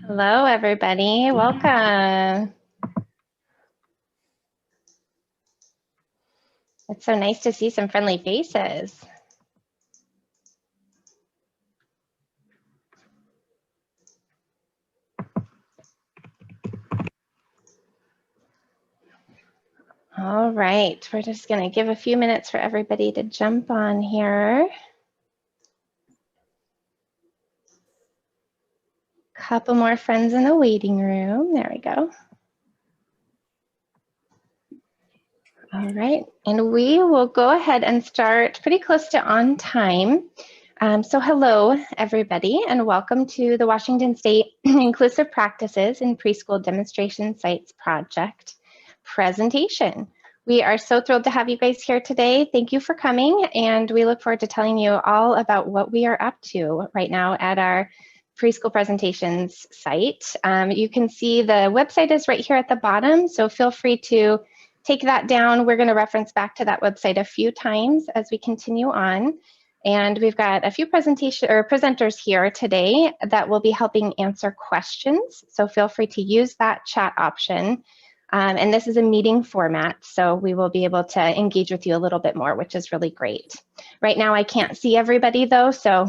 Hello, everybody. Welcome. It's so nice to see some friendly faces. All right, we're just going to give a few minutes for everybody to jump on here. Couple more friends in the waiting room. There we go. All right, and we will go ahead and start pretty close to on time. So hello, everybody, and welcome to the Washington State Inclusive Practices in Preschool Demonstration Sites Project presentation. We are so thrilled to have you guys here today. Thank you for coming, and we look forward to telling you all about what we are up to right now at our preschool presentations site. You can see the website is right here at the bottom, so feel free to take that down. We're going to reference back to that website a few times as we continue on. And we've got a few presenters here today that will be helping answer questions. So feel free to use that chat option. And this is a meeting format, so we will be able to engage with you a little bit more, which is really great. Right now, I can't see everybody though, so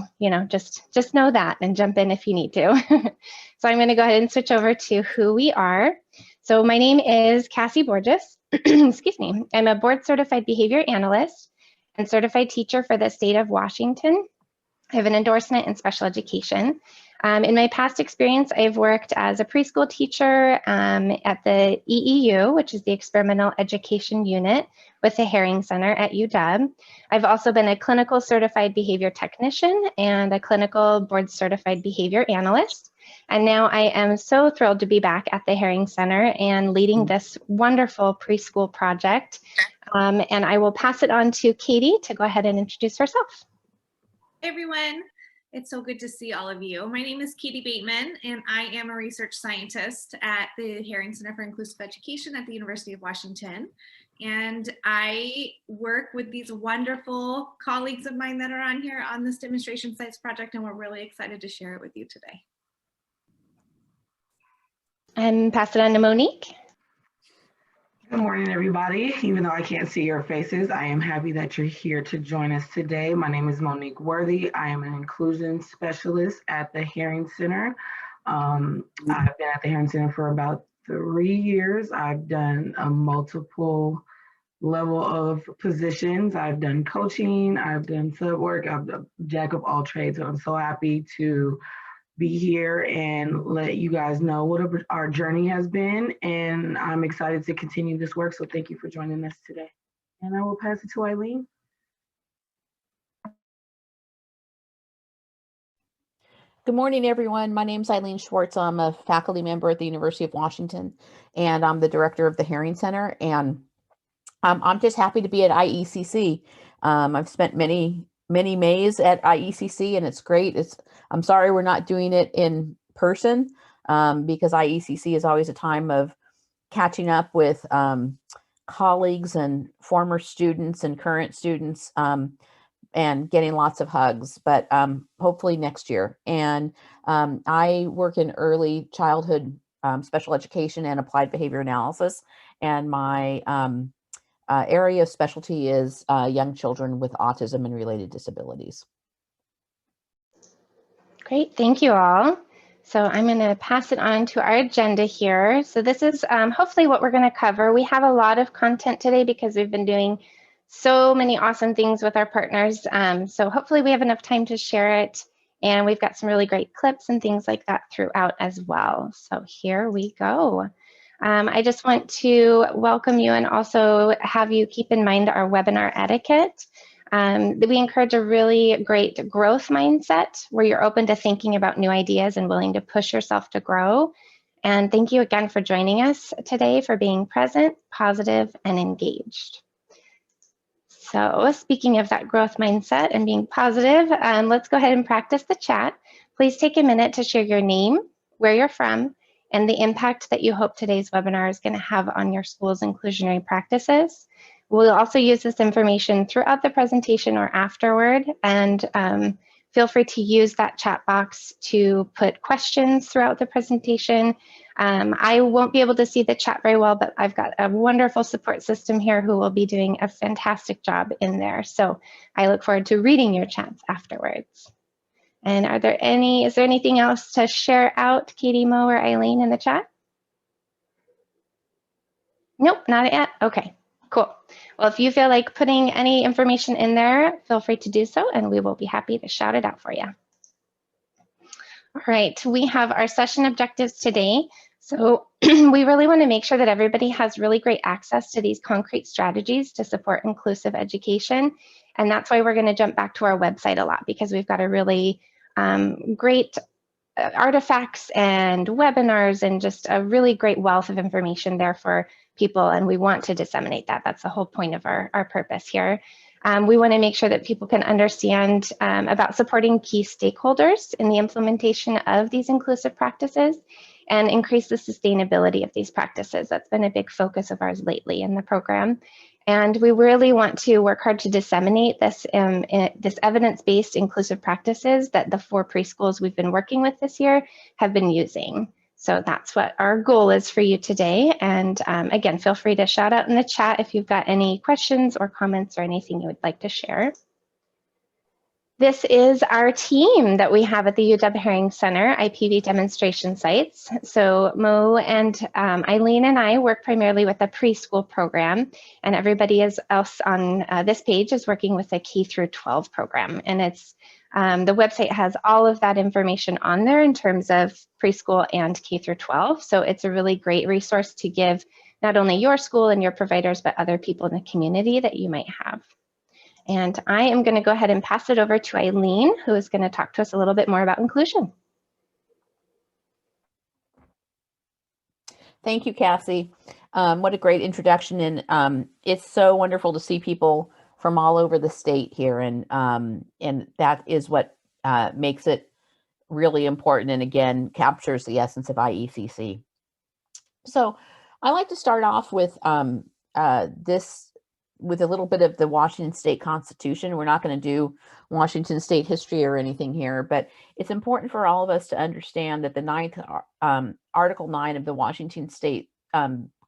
just know that and jump in if you need to. So I'm going to go ahead and switch over to who we are. So my name is Cassie Borges. Excuse me. I'm a board certified behavior analyst and certified teacher for the state of Washington. I have an endorsement in special education. In my past experience, I've worked as a preschool teacher at the EEU, which is the Experimental Education Unit with the Herring Center at UW. I've also been a clinical certified behavior technician and a clinical board certified behavior analyst. And now I am so thrilled to be back at the Herring Center and leading this wonderful preschool project. And I will pass it on to Katie to go ahead and introduce herself. Hey everyone, it's so good to see all of you. My name is Katie Bateman, and I am a research scientist at the Herring Center for Inclusive Education at the University of Washington. And I work with these wonderful colleagues of mine that are on here on this demonstration sites project, and we're really excited to share it with you today. And pass it on to Monique. Good morning, everybody. Even though I can't see your faces, I am happy that you're here to join us today. My name is Monique Worthy. I am an inclusion specialist at the Herring Center. I've been at the Herring Center for about 3 years. I've done a multiple level of positions. I've done coaching, I've done sub work, I'm a jack of all trades. I'm so happy to be here and let you guys know what our journey has been. And I'm excited to continue this work. So thank you for joining us today. And I will pass it to Eileen. Good morning, everyone. My name is Eileen Schwartz. I'm a faculty member at the University of Washington, and I'm the director of the Herring Center. And I'm just happy to be at IECC. I've spent many Mays at IECC, and it's great. I'm sorry we're not doing it in person because IECC is always a time of catching up with colleagues and former students and current students and getting lots of hugs, but hopefully next year. And I work in early childhood special education and applied behavior analysis, and my area of specialty is young children with autism and related disabilities. Great, thank you all. So I'm going to pass it on to our agenda here. So this is hopefully what we're going to cover. We have a lot of content today because we've been doing so many awesome things with our partners. So hopefully we have enough time to share it. And we've got some really great clips and things like that throughout as well. So here we go. I just want to welcome you and also have you keep in mind our webinar etiquette. We encourage a really great growth mindset where you're open to thinking about new ideas and willing to push yourself to grow. And thank you again for joining us today, for being present, positive, and engaged. So speaking of that growth mindset and being positive, let's go ahead and practice the chat. Please take a minute to share your name, where you're from, and the impact that you hope today's webinar is going to have on your school's inclusionary practices. We'll also use this information throughout the presentation or afterward, and Feel free to use that chat box to put questions throughout the presentation. I won't be able to see the chat very well, but I've got a wonderful support system here who will be doing a fantastic job in there. So I look forward to reading your chats afterwards. And is there anything else to share out, Katie, Mo, or Eileen in the chat? Nope, not yet. Okay, cool. Well, if you feel like putting any information in there, feel free to do so, and we will be happy to shout it out for you. All right, we have our session objectives today. So we really want to make sure that everybody has really great access to these concrete strategies to support inclusive education. And that's why we're going to jump back to our website a lot, because we've got a really great artifacts and webinars and just a really great wealth of information there for people, and we want to disseminate that. That's the whole point of our purpose here. We want to make sure that people can understand about supporting key stakeholders in the implementation of these inclusive practices and increase the sustainability of these practices. That's been a big focus of ours lately in the program. And we really want to work hard to disseminate this, this evidence-based inclusive practices that the 4 preschools we've been working with this year have been using. So that's what our goal is for you today. And again, feel free to shout out in the chat if you've got any questions or comments or anything you would like to share. This is our team that we have at the UW Herring Center IPV demonstration sites. So Mo and Eileen and I work primarily with the preschool program, and everybody else on this page is working with the K through 12 program. And it's the website has all of that information on there in terms of preschool and K through 12. So it's a really great resource to give not only your school and your providers, but other people in the community that you might have. And I am going to go ahead and pass it over to Eileen, who is going to talk to us a little bit more about inclusion. Thank you, Cassie. What a great introduction. And it's so wonderful to see people from all over the state here. And that is what makes it really important, and again, captures the essence of IECC. So I like to start off with with a little bit of the Washington State Constitution. We're not going to do Washington State history or anything here, but it's important for all of us to understand that the Article 9 of the Washington State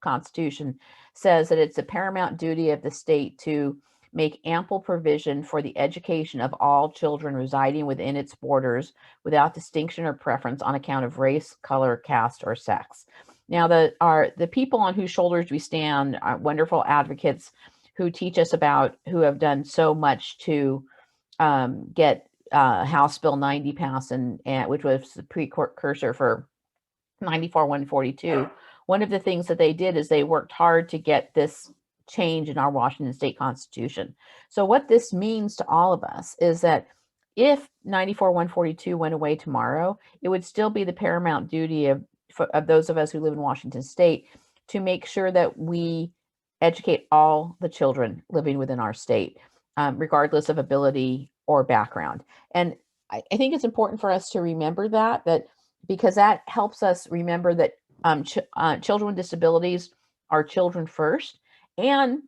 Constitution says that it's a paramount duty of the state to make ample provision for the education of all children residing within its borders without distinction or preference on account of race, color, caste, or sex. Now, the people on whose shoulders we stand are wonderful advocates who teach us about, who have done so much to get House Bill 90 passed, and which was the precursor for 94-142. One of the things that they did is they worked hard to get this change in our Washington State Constitution. So what this means to all of us is that if 94-142 went away tomorrow, it would still be the paramount duty of those of us who live in Washington State to make sure that we educate all the children living within our state, regardless of ability or background. And I think it's important for us to remember that because that helps us remember that children with disabilities are children first. And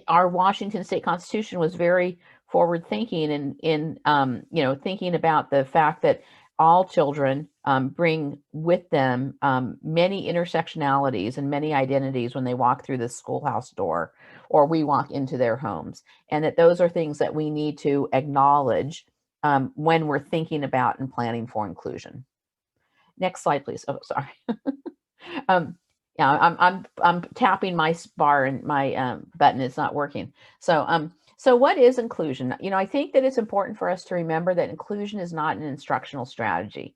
our Washington State Constitution was very forward thinking in thinking about the fact that all children bring with them many intersectionalities and many identities when they walk through the schoolhouse door or we walk into their homes, and that those are things that we need to acknowledge when we're thinking about and planning for inclusion. Next slide, please. Oh, sorry. Yeah, I'm tapping my bar and my button is not working. So what is inclusion? I think that it's important for us to remember that inclusion is not an instructional strategy.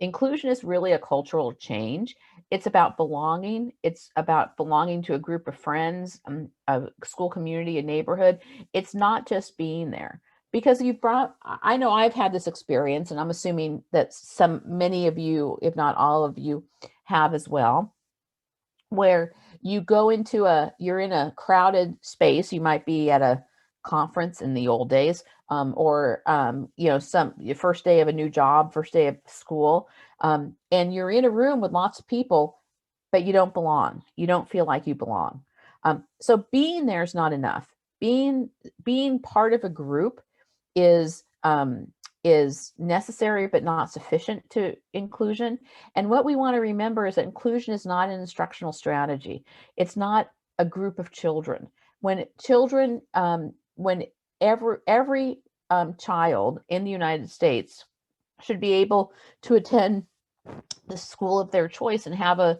Inclusion is really a cultural change. It's about belonging. It's about belonging to a group of friends, a school community, a neighborhood. It's not just being there. Because I know I've had this experience, and I'm assuming that many of you, if not all of you, have as well, where you go you're in a crowded space. You might be at a conference in the old days, or your first day of a new job, first day of school, and you're in a room with lots of people, but you don't belong. You don't feel like you belong. So being there is not enough. Being part of a group is is necessary but not sufficient to inclusion. And what we want to remember is that inclusion is not an instructional strategy. It's not a group of children. When children, when every child in the United States should be able to attend the school of their choice and have a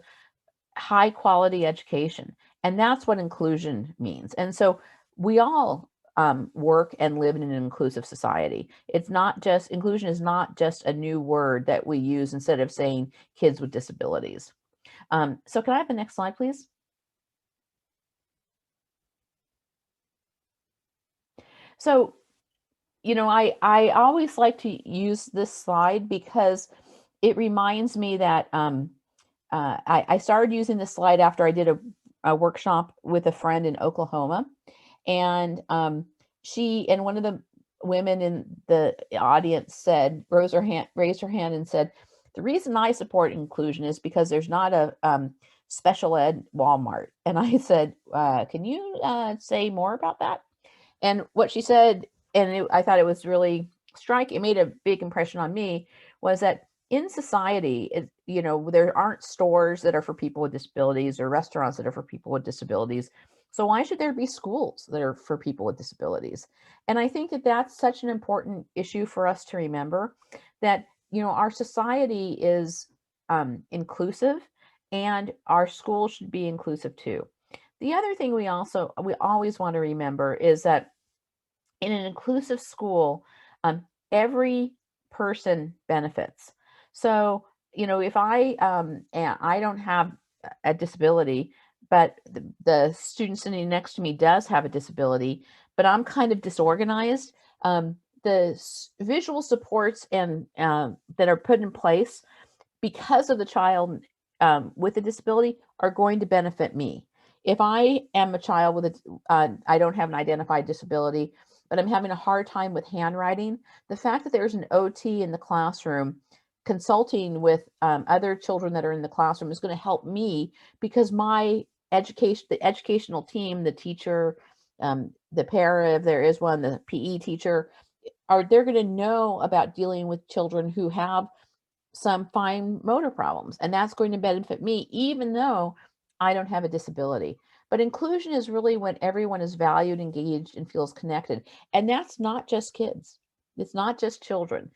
high quality education. And that's what inclusion means. And so we all work and live in an inclusive society. It's not just, inclusion is not just a new word that we use instead of saying kids with disabilities. So can I have the next slide, please? So, you know, I always like to use this slide because it reminds me that I started using this slide after I did a workshop with a friend in Oklahoma. And she, and one of the women in the audience said, raised her hand and said, the reason I support inclusion is because there's not a special ed Walmart. And I said, can you say more about that? And what she said, and I thought it was really striking, it made a big impression on me, was that in society, you know, there aren't stores that are for people with disabilities or restaurants that are for people with disabilities. So why should there be schools that are for people with disabilities? And I think that that's such an important issue for us to remember, that, you know, our society is inclusive, and our schools should be inclusive too. The other thing we always want to remember is that in an inclusive school, every person benefits. So, you know, if I don't have a disability, but the student sitting next to me does have a disability, but I'm kind of disorganized, the visual supports and that are put in place because of the child with a disability are going to benefit me. If I am a child with I don't have an identified disability, but I'm having a hard time with handwriting, the fact that there's an OT in the classroom consulting with other children that are in the classroom is going to help me, because my the educational team, the teacher, the para, if there is one, the PE teacher, they're going to know about dealing with children who have some fine motor problems, and that's going to benefit me even though I don't have a disability. But inclusion is really when everyone is valued, engaged, and feels connected. And that's not just kids. It's not just children.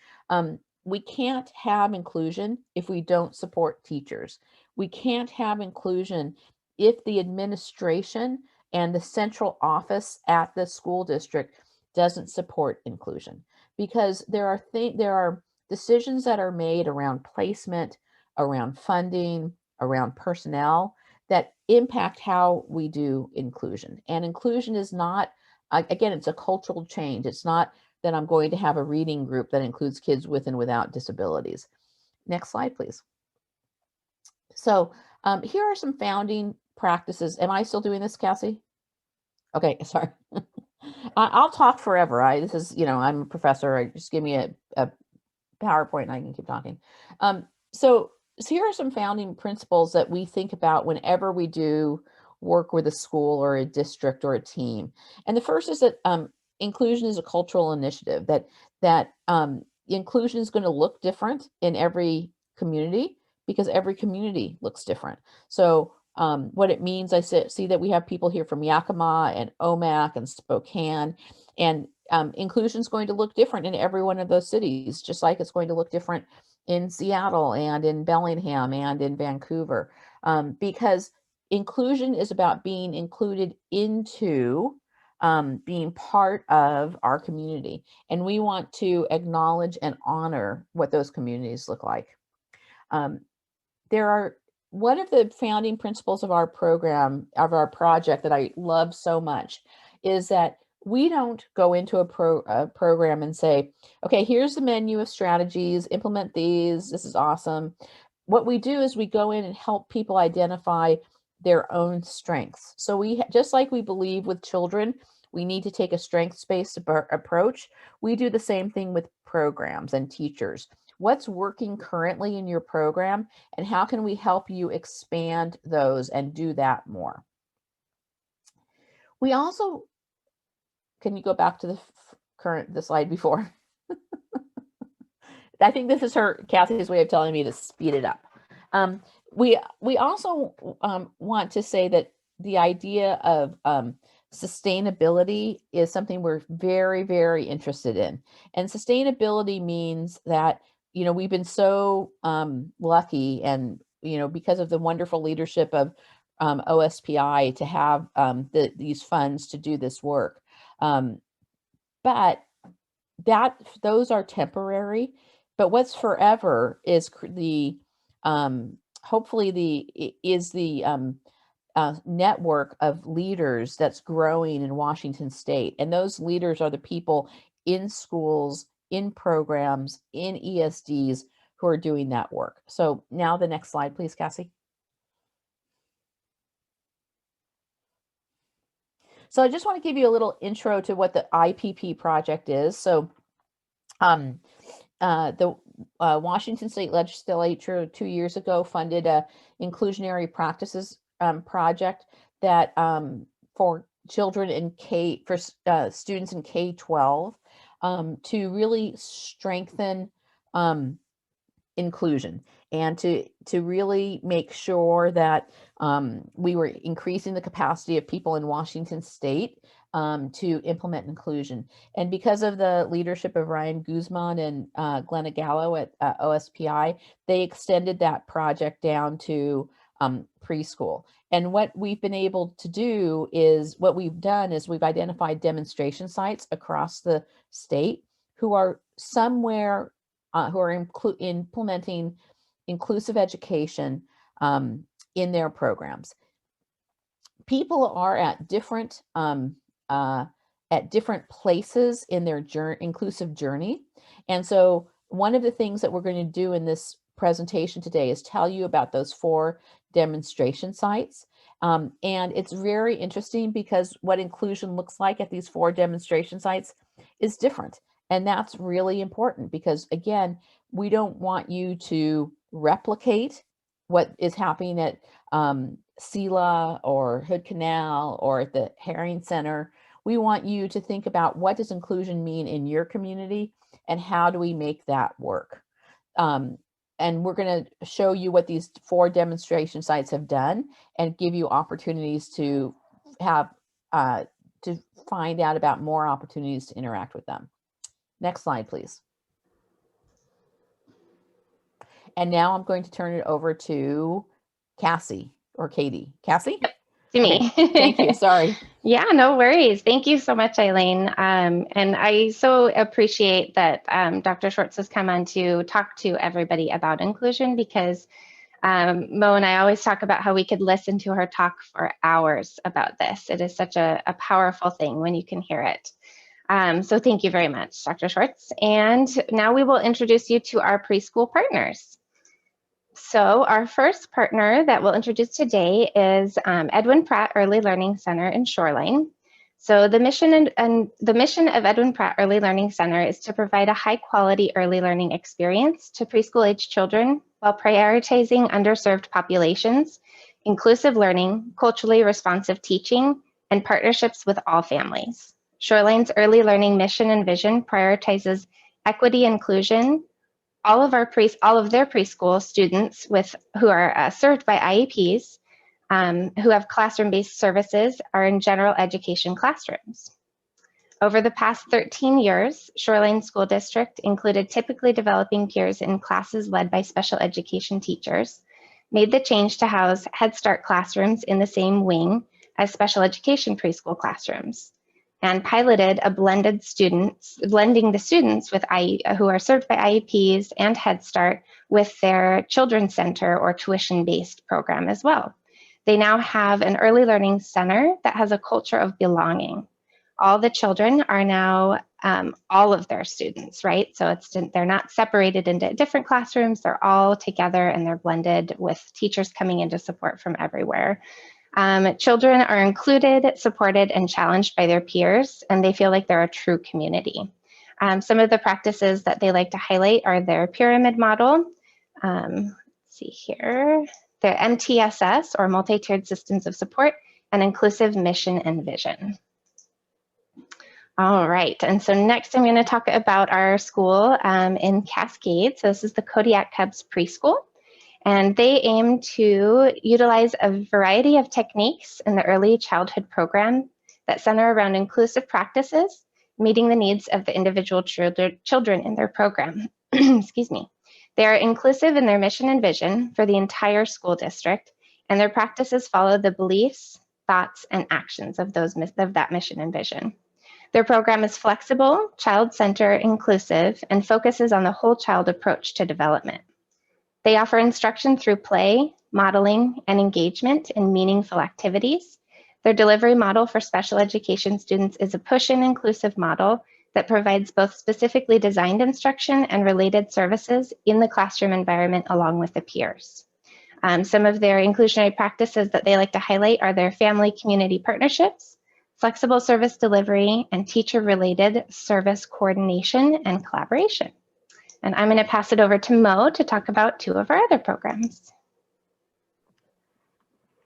We can't have inclusion if we don't support teachers. We can't have inclusion if the administration and the central office at the school district doesn't support inclusion, because there are decisions that are made around placement, around funding, around personnel that impact how we do inclusion. And inclusion is not, again, it's a cultural change. It's not that I'm going to have a reading group that includes kids with and without disabilities. Next slide, please. So here are some founding practices. Am I still doing this, Cassie? Okay, sorry. I'll talk forever. This is, you know, I'm a professor. Just give me a PowerPoint and I can keep talking. So here are some founding principles that we think about whenever we do work with a school or a district or a team. And the first is that inclusion is a cultural initiative, that inclusion is going to look different in every community because every community looks different. So what it means, I see that we have people here from Yakima and Omak and Spokane, and inclusion is going to look different in every one of those cities, just like it's going to look different in Seattle and in Bellingham and in Vancouver, because inclusion is about being included into being part of our community. And we want to acknowledge and honor what those communities look like. One of the founding principles of our program, of our project, that I love so much is that we don't go into a program and say, okay, here's the menu of strategies, implement these, this is awesome. What we do is we go in and help people identify their own strengths. So just like we believe with children, we need to take a strengths-based approach. We do the same thing with programs and teachers. What's working currently in your program, and how can we help you expand those and do that more? We also, can you go back to the slide before? I think this is Kathy's way of telling me to speed it up. We also want to say that the idea of sustainability is something we're very, very interested in. And sustainability means that, we've been so lucky and, because of the wonderful leadership of OSPI to have these funds to do this work. But those are temporary, but what's forever is hopefully the network of leaders that's growing in Washington State. And those leaders are the people in schools, in programs, in ESDs who are doing that work. So now the next slide, please, Cassie. So I just want to give you a little intro to what the IPP project is. So the Washington State Legislature 2 years ago funded a inclusionary practices project that for children in students in K-12 to really strengthen inclusion and to really make sure that we were increasing the capacity of people in Washington State to implement inclusion. And because of the leadership of Ryan Guzman and Glenna Gallo at OSPI, they extended that project down to preschool. And what we've been able to do is, we've identified demonstration sites across the state who are somewhere who are implementing inclusive education in their programs. People are at different places in their inclusive journey. And so one of the things that we're going to do in this presentation today is tell you about those 4 demonstration sites. And it's very interesting because what inclusion looks like at these 4 demonstration sites is different. And that's really important because, again, we don't want you to replicate what is happening at SELA or Hood Canal or at the Herring Center. We want you to think about, what does inclusion mean in your community and how do we make that work? And we're going to show you what these 4 demonstration sites have done and give you opportunities to have to find out about more opportunities to interact with them. Next slide, please. And now I'm going to turn it over to Cassie or Katie. Cassie? Yep, to me. Okay. Thank you. Sorry. Yeah, no worries. Thank you so much, Eileen. And I so appreciate that Dr. Schwartz has come on to talk to everybody about inclusion, because Mo and I always talk about how we could listen to her talk for hours about this. It is such a powerful thing when you can hear it. So thank you very much, Dr. Schwartz. And now we will introduce you to our preschool partners. So our first partner that we'll introduce today is Edwin Pratt Early Learning Center in Shoreline. So the mission the mission of Edwin Pratt Early Learning Center is to provide a high quality early learning experience to preschool age children while prioritizing underserved populations, inclusive learning, culturally responsive teaching, and partnerships with all families. Shoreline's early learning mission and vision prioritizes equity, inclusion. All of their preschool students who are served by IEPs, who have classroom-based services, are in general education classrooms. Over the past 13 years, Shoreline School District included typically developing peers in classes led by special education teachers, made the change to house Head Start classrooms in the same wing as special education preschool classrooms, and piloted a blending the students who are served by IEPs and Head Start with their Children's Center or tuition-based program as well. They now have an early learning center that has a culture of belonging. All the children are now all of their students, right? So they're not separated into different classrooms, they're all together and they're blended with teachers coming in to support from everywhere. Children are included, supported, and challenged by their peers, and they feel like they're a true community. Some of the practices that they like to highlight are their pyramid model. Let's see here, their MTSS, or multi-tiered systems of support, and inclusive mission and vision. All right, and so next I'm going to talk about our school in Cascade. So this is the Kodiak Cubs Preschool, and they aim to utilize a variety of techniques in the early childhood program that center around inclusive practices, meeting the needs of the individual children in their program. Excuse me. They are inclusive in their mission and vision for the entire school district, and their practices follow the beliefs, thoughts, and actions of that mission and vision. Their program is flexible, child-centered, inclusive, and focuses on the whole child approach to development. They offer instruction through play, modeling, and engagement in meaningful activities. Their delivery model for special education students is a push-in inclusive model that provides both specifically designed instruction and related services in the classroom environment along with the peers. Some of their inclusionary practices that they like to highlight are their family community partnerships, flexible service delivery, and teacher-related service coordination and collaboration. And I'm going to pass it over to Mo to talk about two of our other programs.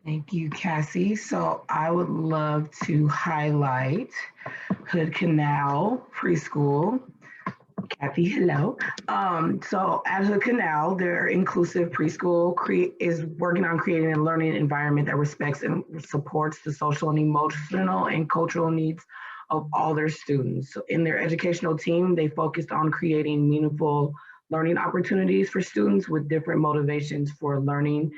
Thank you, Cassie. So I would love to highlight Hood Canal Preschool. Kathy, hello. So at Hood Canal, their inclusive preschool is working on creating a learning environment that respects and supports the social and emotional and cultural needs of all their students. So in their educational team, they focused on creating meaningful learning opportunities for students with different motivations for learning,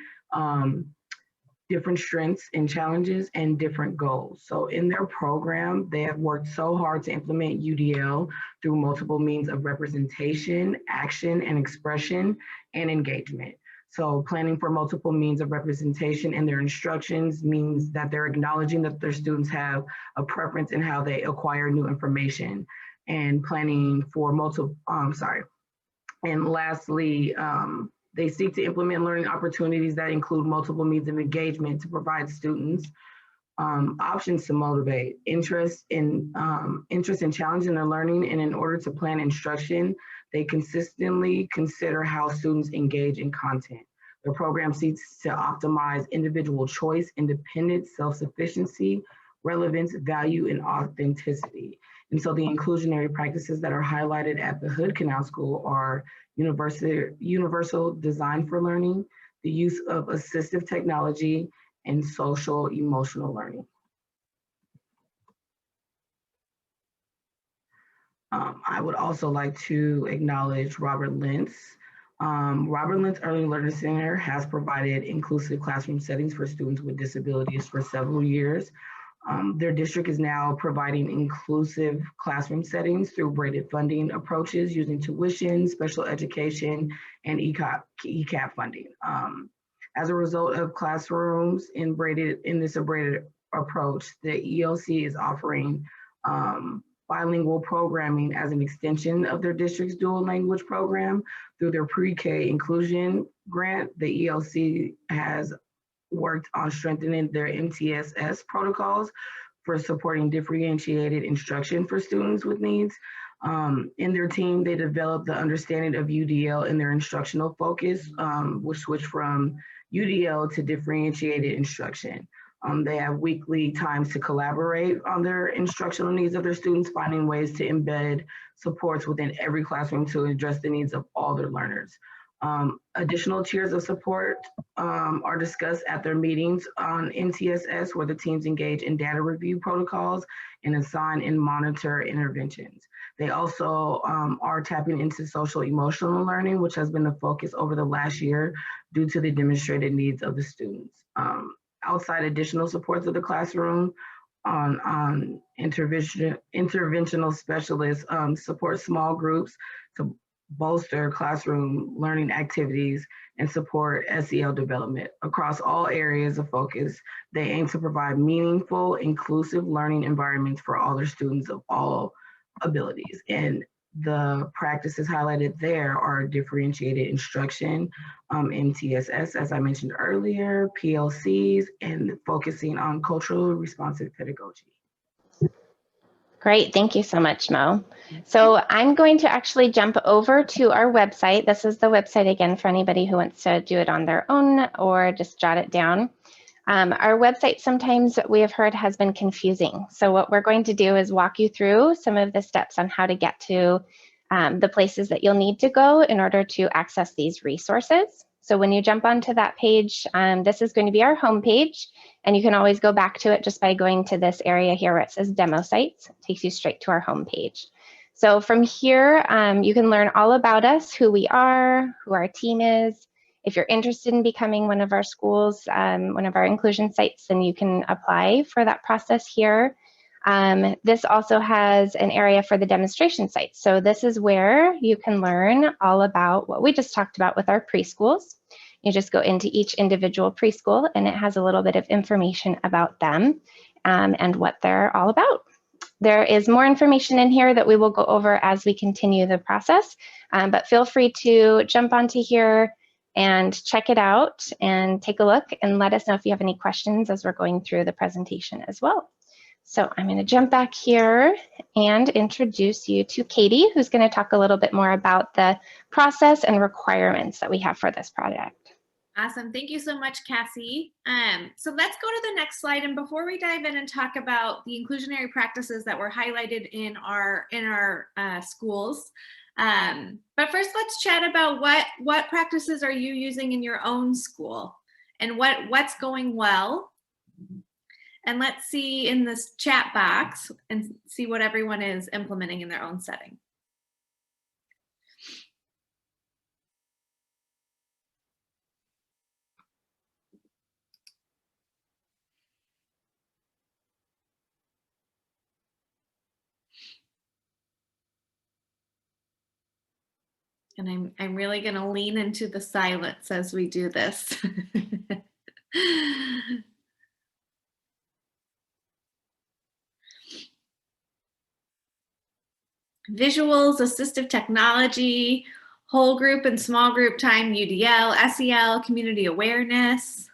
different strengths and challenges, and different goals. So in their program, they have worked so hard to implement UDL through multiple means of representation, action, and expression, and engagement. So planning for multiple means of representation in their instructions means that they're acknowledging that their students have a preference in how they acquire new information, and planning for and lastly, they seek to implement learning opportunities that include multiple means of engagement to provide students options to motivate, interest in challenging their learning, and in order to plan instruction, they consistently consider how students engage in content. Their program seeks to optimize individual choice, independence, self-sufficiency, relevance, value, and authenticity. And so the inclusionary practices that are highlighted at the Hood Canal School are universal design for learning, the use of assistive technology, and social emotional learning. I would also like to acknowledge Robert Lentz. Robert Lentz Early Learning Center has provided inclusive classroom settings for students with disabilities for several years. Their district is now providing inclusive classroom settings through braided funding approaches using tuition, special education, and ECAP funding. As a result of classrooms in this braided approach, the ELC is offering bilingual programming as an extension of their district's dual language program. Through their pre-K inclusion grant, the ELC has worked on strengthening their MTSS protocols for supporting differentiated instruction for students with needs. In their team, they developed the understanding of UDL in their instructional focus, which switched from UDL to differentiated instruction. They have weekly times to collaborate on their instructional needs of their students, finding ways to embed supports within every classroom to address the needs of all their learners. Additional tiers of support are discussed at their meetings on MTSS, where the teams engage in data review protocols and assign and monitor interventions. They also are tapping into social emotional learning, which has been the focus over the last year due to the demonstrated needs of the students. Outside additional supports of the classroom, on interventional specialists support small groups to bolster classroom learning activities and support SEL development. Across all areas of focus, they aim to provide meaningful, inclusive learning environments for all their students of all abilities. And the practices highlighted there are differentiated instruction, MTSS, as I mentioned earlier, PLCs, and focusing on culturally responsive pedagogy. Great, thank you so much, Mo. So I'm going to actually jump over to our website. This is the website again for anybody who wants to do it on their own or just jot it down. Our website sometimes we have heard has been confusing. So what we're going to do is walk you through some of the steps on how to get to the places that you'll need to go in order to access these resources. So when you jump onto that page, this is going to be our home page, and you can always go back to it just by going to this area here where it says demo sites. It takes you straight to our home page. So from here, you can learn all about us, who we are, who our team is. If you're interested in becoming one of our schools, one of our inclusion sites, then you can apply for that process here. This also has an area for the demonstration sites. So this is where you can learn all about what we just talked about with our preschools. You just go into each individual preschool and it has a little bit of information about them and what they're all about. There is more information in here that we will go over as we continue the process, but feel free to jump onto here and check it out and take a look and let us know if you have any questions as we're going through the presentation as well. So I'm going to jump back here and introduce you to Katie, who's going to talk a little bit more about the process and requirements that we have for this project. Awesome. Thank you so much, Cassie. So let's go to the next slide. And before we dive in and talk about the inclusionary practices that were highlighted in our schools, but first let's chat about what practices are you using in your own school and what's going well. And let's see in this chat box and see what everyone is implementing in their own setting. And I'm really going to lean into the silence as we do this. Visuals, assistive technology, whole group and small group time, UDL, SEL, community awareness.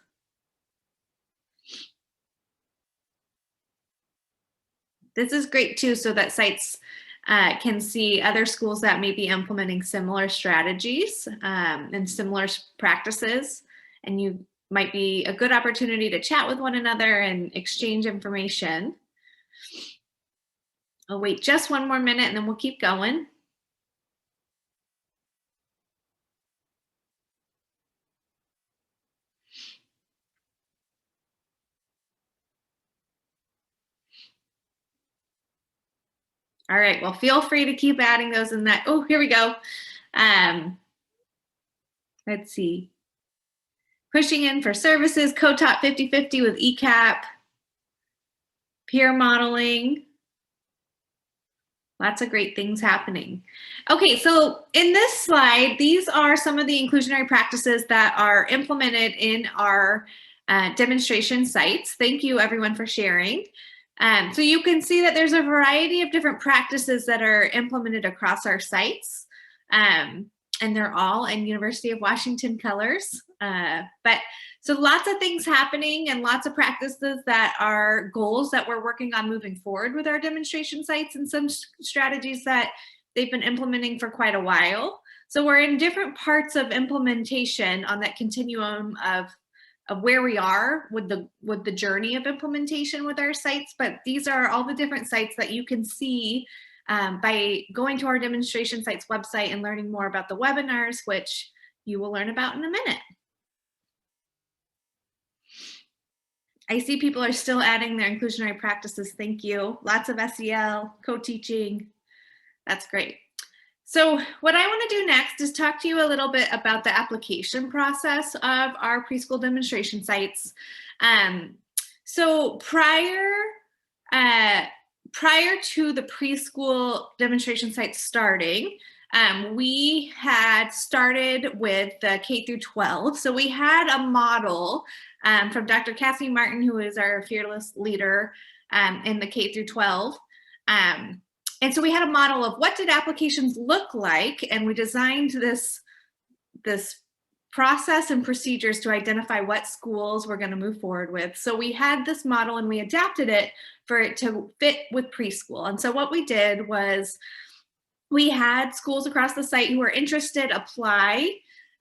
This is great too, so that sites can see other schools that may be implementing similar strategies and similar practices, and you might be a good opportunity to chat with one another and exchange information. I'll wait just one more minute and then we'll keep going. All right, well, feel free to keep adding those in that. Oh, here we go. Let's see. Pushing in for services, co-taught 50-50 with ECAP, peer modeling. Lots of great things happening. Okay, so in this slide, these are some of the inclusionary practices that are implemented in our demonstration sites. Thank you everyone for sharing. So you can see that there's a variety of different practices that are implemented across our sites. And they're all in University of Washington colors. So lots of things happening and lots of practices that are goals that we're working on moving forward with our demonstration sites, and some strategies that they've been implementing for quite a while. So we're in different parts of implementation on that continuum of where we are with the journey of implementation with our sites. But these are all the different sites that you can see by going to our demonstration sites website and learning more about the webinars, which you will learn about in a minute. I see people are still adding their inclusionary practices. Thank you. Lots of SEL, co-teaching. That's great. So what I want to do next is talk to you a little bit about the application process of our preschool demonstration sites. So prior to the preschool demonstration sites starting, we had started with the K through 12. So we had a model from Dr. Cassie Martin, who is our fearless leader in the K through 12. And so we had a model of what did applications look like, and we designed this process and procedures to identify what schools we're going to move forward with. So we had this model and we adapted it for it to fit with preschool. And so what we did was we had schools across the site who were interested apply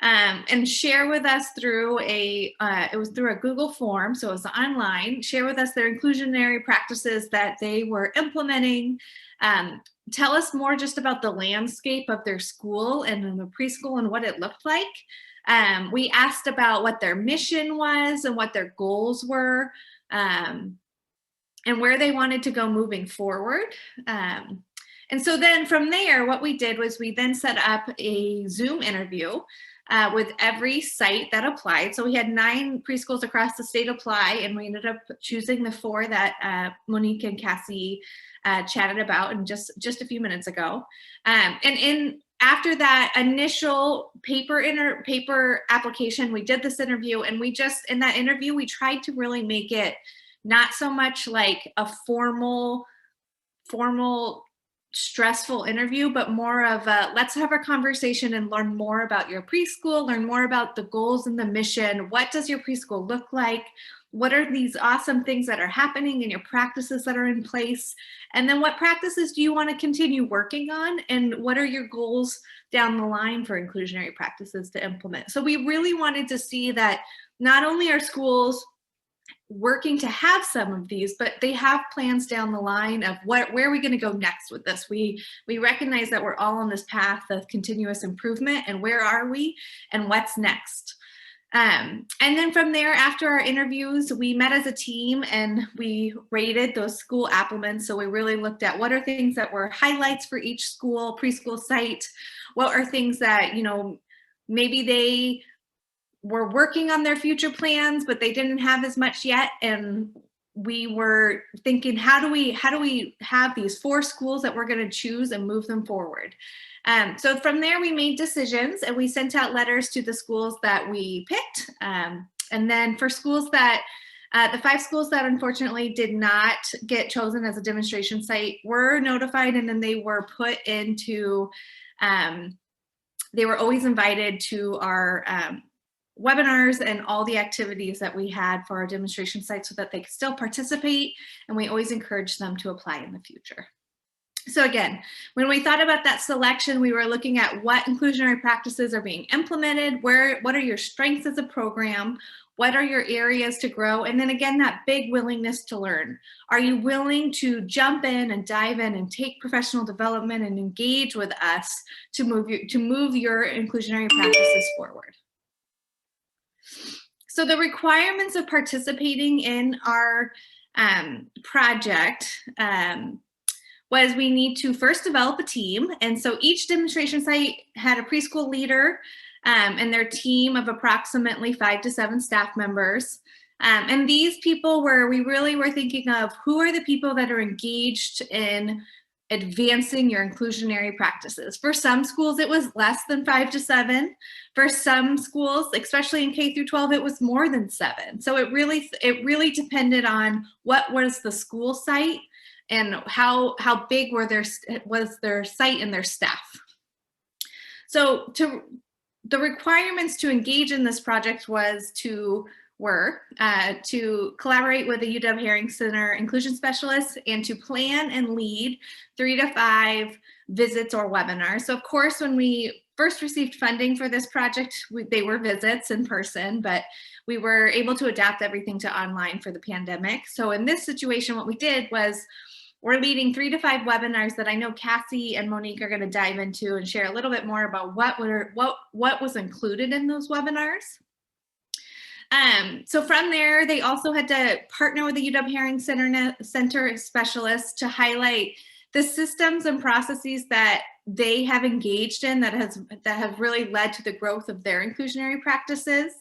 and share with us through it was through a Google form, so it was online, share with us their inclusionary practices that they were implementing. Tell us more just about the landscape of their school and the preschool and what it looked like. We asked about what their mission was and what their goals were, and where they wanted to go moving forward. And so then from there, what we did was we then set up a Zoom interview with every site that applied. So we had 9 preschools across the state apply, and we ended up choosing the 4 that Monique and Cassie chatted about in just a few minutes ago. After that initial paper application, we did this interview, and in that interview, we tried to really make it not so much like a formal stressful interview, but more of a let's have a conversation and learn more about your preschool, learn more about the goals and the mission. What does your preschool look like? What are these awesome things that are happening in your practices that are in place? And then what practices do you want to continue working on? And what are your goals down the line for inclusionary practices to implement? So we really wanted to see that not only are schools working to have some of these, but they have plans down the line of where are we going to go next with this. We recognize that we're all on this path of continuous improvement, and where are we and what's next. And then from there, after our interviews, we met as a team and we rated those school applicants. So we really looked at what are things that were highlights for each school, preschool site. What are things that, maybe they were working on their future plans, but they didn't have as much yet. And we were thinking, how do we have these 4 schools that we're going to choose and move them forward? So from there, we made decisions and we sent out letters to the schools that we picked. And then for schools that, the 5 schools that unfortunately did not get chosen as a demonstration site were notified, and then they were put into, they were always invited to our webinars and all the activities that we had for our demonstration site so that they could still participate, and we always encourage them to apply in the future. So again, when we thought about that selection, we were looking at what inclusionary practices are being implemented, what are your strengths as a program, what are your areas to grow, and then again, that big willingness to learn. Are you willing to jump in and dive in and take professional development and engage with us to move your inclusionary practices forward? So the requirements of participating in our project was we need to first develop a team. And so each demonstration site had a preschool leader and their team of approximately 5 to 7 staff members. And these people we really were thinking of who are the people that are engaged in advancing your inclusionary practices. For some schools, it was less than 5 to 7. For some schools, especially in K through 12, it was more than 7. So it really depended on what was the school site and how big was their site and their staff. So the requirements to engage in this project were to collaborate with the UW Herring Center inclusion specialists and to plan and lead 3 to 5 visits or webinars. So of course, when we first received funding for this project, they were visits in person, but we were able to adapt everything to online for the pandemic. So in this situation, what we did was we're leading 3 to 5 webinars that I know Cassie and Monique are going to dive into and share a little bit more about what was included in those webinars. So from there, they also had to partner with the UW Herring Center specialists to highlight the systems and processes that they have engaged in that have really led to the growth of their inclusionary practices.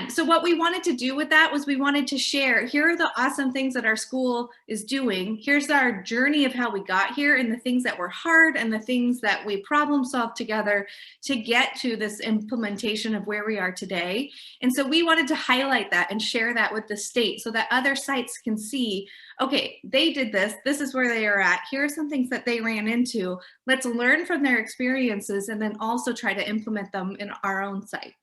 So what we wanted to do with that was we wanted to share, here are the awesome things that our school is doing. Here's our journey of how we got here and the things that were hard and the things that we problem solved together to get to this implementation of where we are today. And so we wanted to highlight that and share that with the state so that other sites can see, okay, they did this, this is where they are at, here are some things that they ran into. Let's learn from their experiences and then also try to implement them in our own site.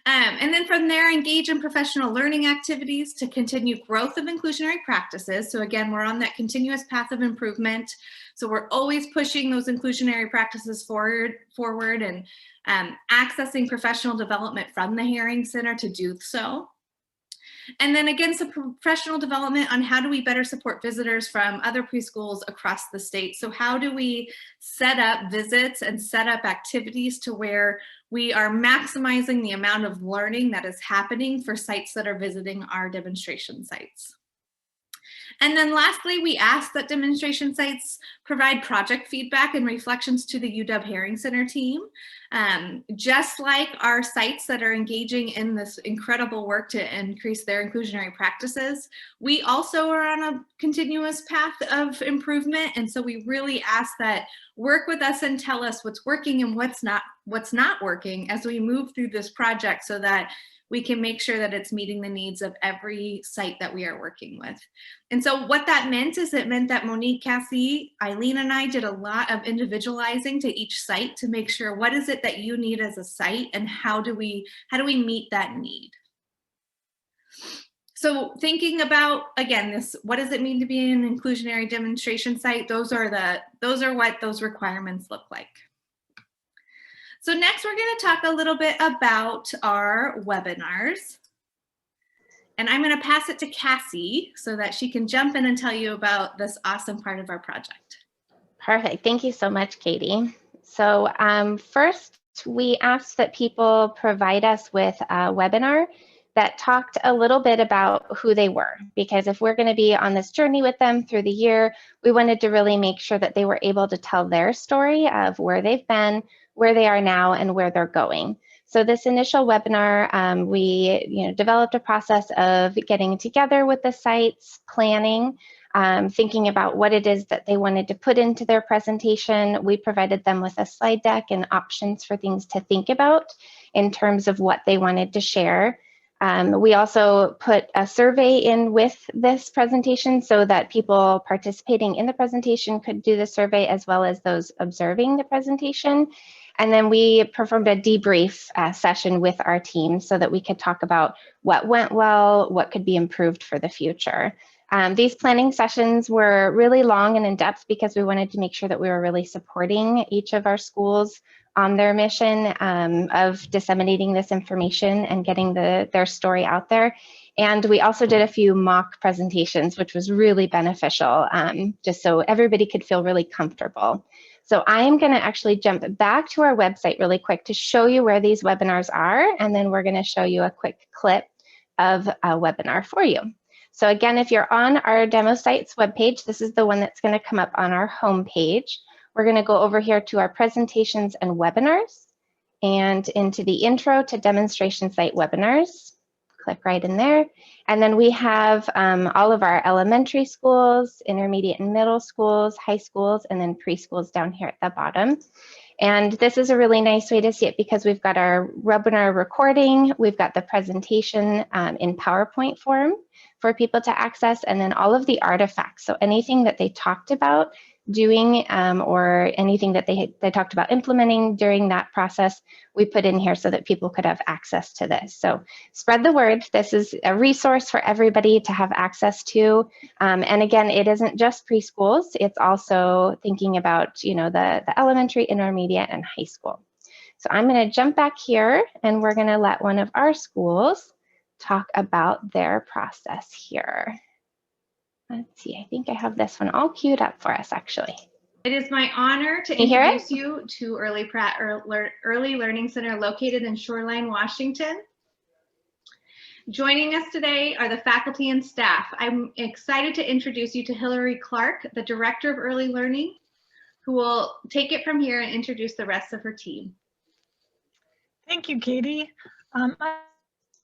And then from there, engage in professional learning activities to continue growth of inclusionary practices. So again, we're on that continuous path of improvement. So we're always pushing those inclusionary practices forward and accessing professional development from the Herring Center to do so. And then again, some professional development on how do we better support visitors from other preschools across the state. So how do we set up visits and set up activities to where we are maximizing the amount of learning that is happening for sites that are visiting our demonstration sites. And then lastly, we ask that demonstration sites provide project feedback and reflections to the UW Herring Center team. Just like our sites that are engaging in this incredible work to increase their inclusionary practices, we also are on a continuous path of improvement. And so we really ask that work with us and tell us what's working and what's not working as we move through this project so that we can make sure that it's meeting the needs of every site that we are working with. And so what that meant is it meant that Monique, Cassie, Eileen, and I did a lot of individualizing to each site to make sure what is it that you need as a site and how do we meet that need. So thinking about, again, this, what does it mean to be an inclusionary demonstration site? Those are what those requirements look like. So next we're going to talk a little bit about our webinars. And I'm going to pass it to Cassie so that she can jump in and tell you about this awesome part of our project. Perfect. Thank you so much, Katie. So first, we asked that people provide us with a webinar that talked a little bit about who they were, because if we're going to be on this journey with them through the year, we wanted to really make sure that they were able to tell their story of where they've been, where they are now, and where they're going. So this initial webinar, we developed a process of getting together with the sites, planning, thinking about what it is that they wanted to put into their presentation. We provided them with a slide deck and options for things to think about in terms of what they wanted to share. We also put a survey in with this presentation so that people participating in the presentation could do the survey as well as those observing the presentation. And then we performed a debrief session with our team so that we could talk about what went well, what could be improved for the future. These planning sessions were really long and in-depth because we wanted to make sure that we were really supporting each of our schools on their mission of disseminating this information and getting their story out there. And we also did a few mock presentations, which was really beneficial, just so everybody could feel really comfortable. So I'm going to actually jump back to our website really quick to show you where these webinars are, and then we're going to show you a quick clip of a webinar for you. So again, if you're on our demo sites webpage, this is the one that's going to come up on our home page. We're going to go over here to our presentations and webinars and into the intro to demonstration site webinars. Click right in there. And then we have all of our elementary schools, intermediate and middle schools, high schools, and then preschools down here at the bottom. And this is a really nice way to see it because we've got our webinar recording, we've got the presentation in PowerPoint form for people to access, and then all of the artifacts. So anything that they talked about doing or anything that they talked about implementing during that process, we put in here so that people could have access to this. So spread the word. This is a resource for everybody to have access to. And again, it isn't just preschools. It's also thinking about, the elementary, intermediate, and high school. So I'm going to jump back here and we're going to let one of our schools talk about their process here. Let's see, I think I have this one all queued up for us, actually. It is my honor to introduce you to Early Learning Center located in Shoreline, Washington. Joining us today are the faculty and staff. I'm excited to introduce you to Hillary Clark, the Director of Early Learning, who will take it from here and introduce the rest of her team. Thank you, Katie.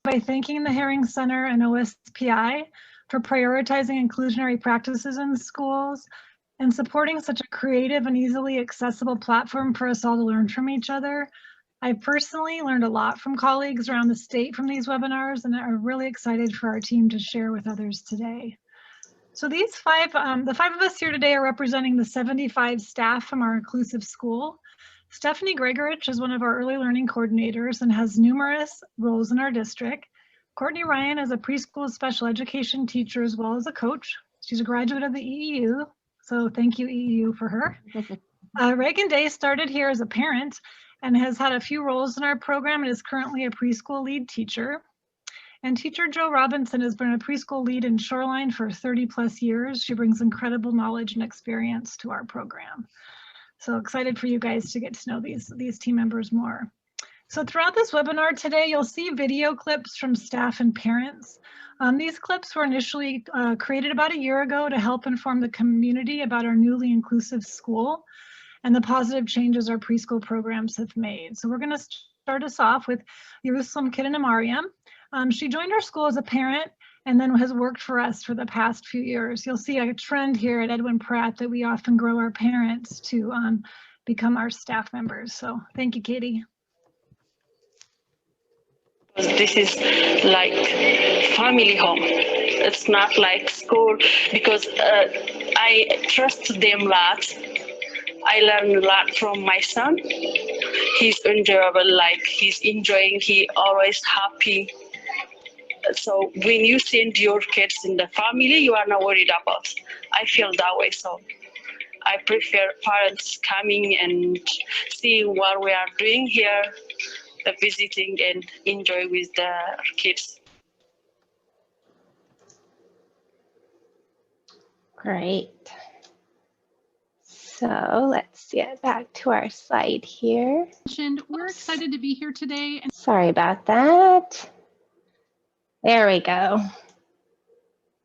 By thanking the Herring Center and OSPI for prioritizing inclusionary practices in schools and supporting such a creative and easily accessible platform for us all to learn from each other. I personally learned a lot from colleagues around the state from these webinars, and are really excited for our team to share with others today. So the five of us here today are representing the 75 staff from our inclusive school. Stephanie Gregorich is one of our early learning coordinators and has numerous roles in our district. Courtney Ryan is a preschool special education teacher as well as a coach. She's a graduate of the EEU, so thank you EEU for her. Reagan Day started here as a parent and has had a few roles in our program and is currently a preschool lead teacher. And teacher Jo Robinson has been a preschool lead in Shoreline for 30+ years. She brings incredible knowledge and experience to our program. So excited for you guys to get to know these team members more. So throughout this webinar today, you'll see video clips from staff and parents. These clips were initially created about a year ago to help inform the community about our newly inclusive school and the positive changes our preschool programs have made. So we're going to start us off with Jerusalem Kidden-Amariam. She joined our school as a parent and then has worked for us for the past few years. You'll see a trend here at Edwin Pratt that we often grow our parents to become our staff members. So thank you, Katie. This is like family home. It's not like school because I trust them a lot. I learn a lot from my son. He's enjoyable, like he's enjoying, he always happy. So when you send your kids in the family, you are not worried about. I feel that way, so I prefer parents coming and seeing what we are doing here, visiting and enjoy with the kids. Great. So let's get back to our slide here. We're excited to be here today. And sorry about that. There we go.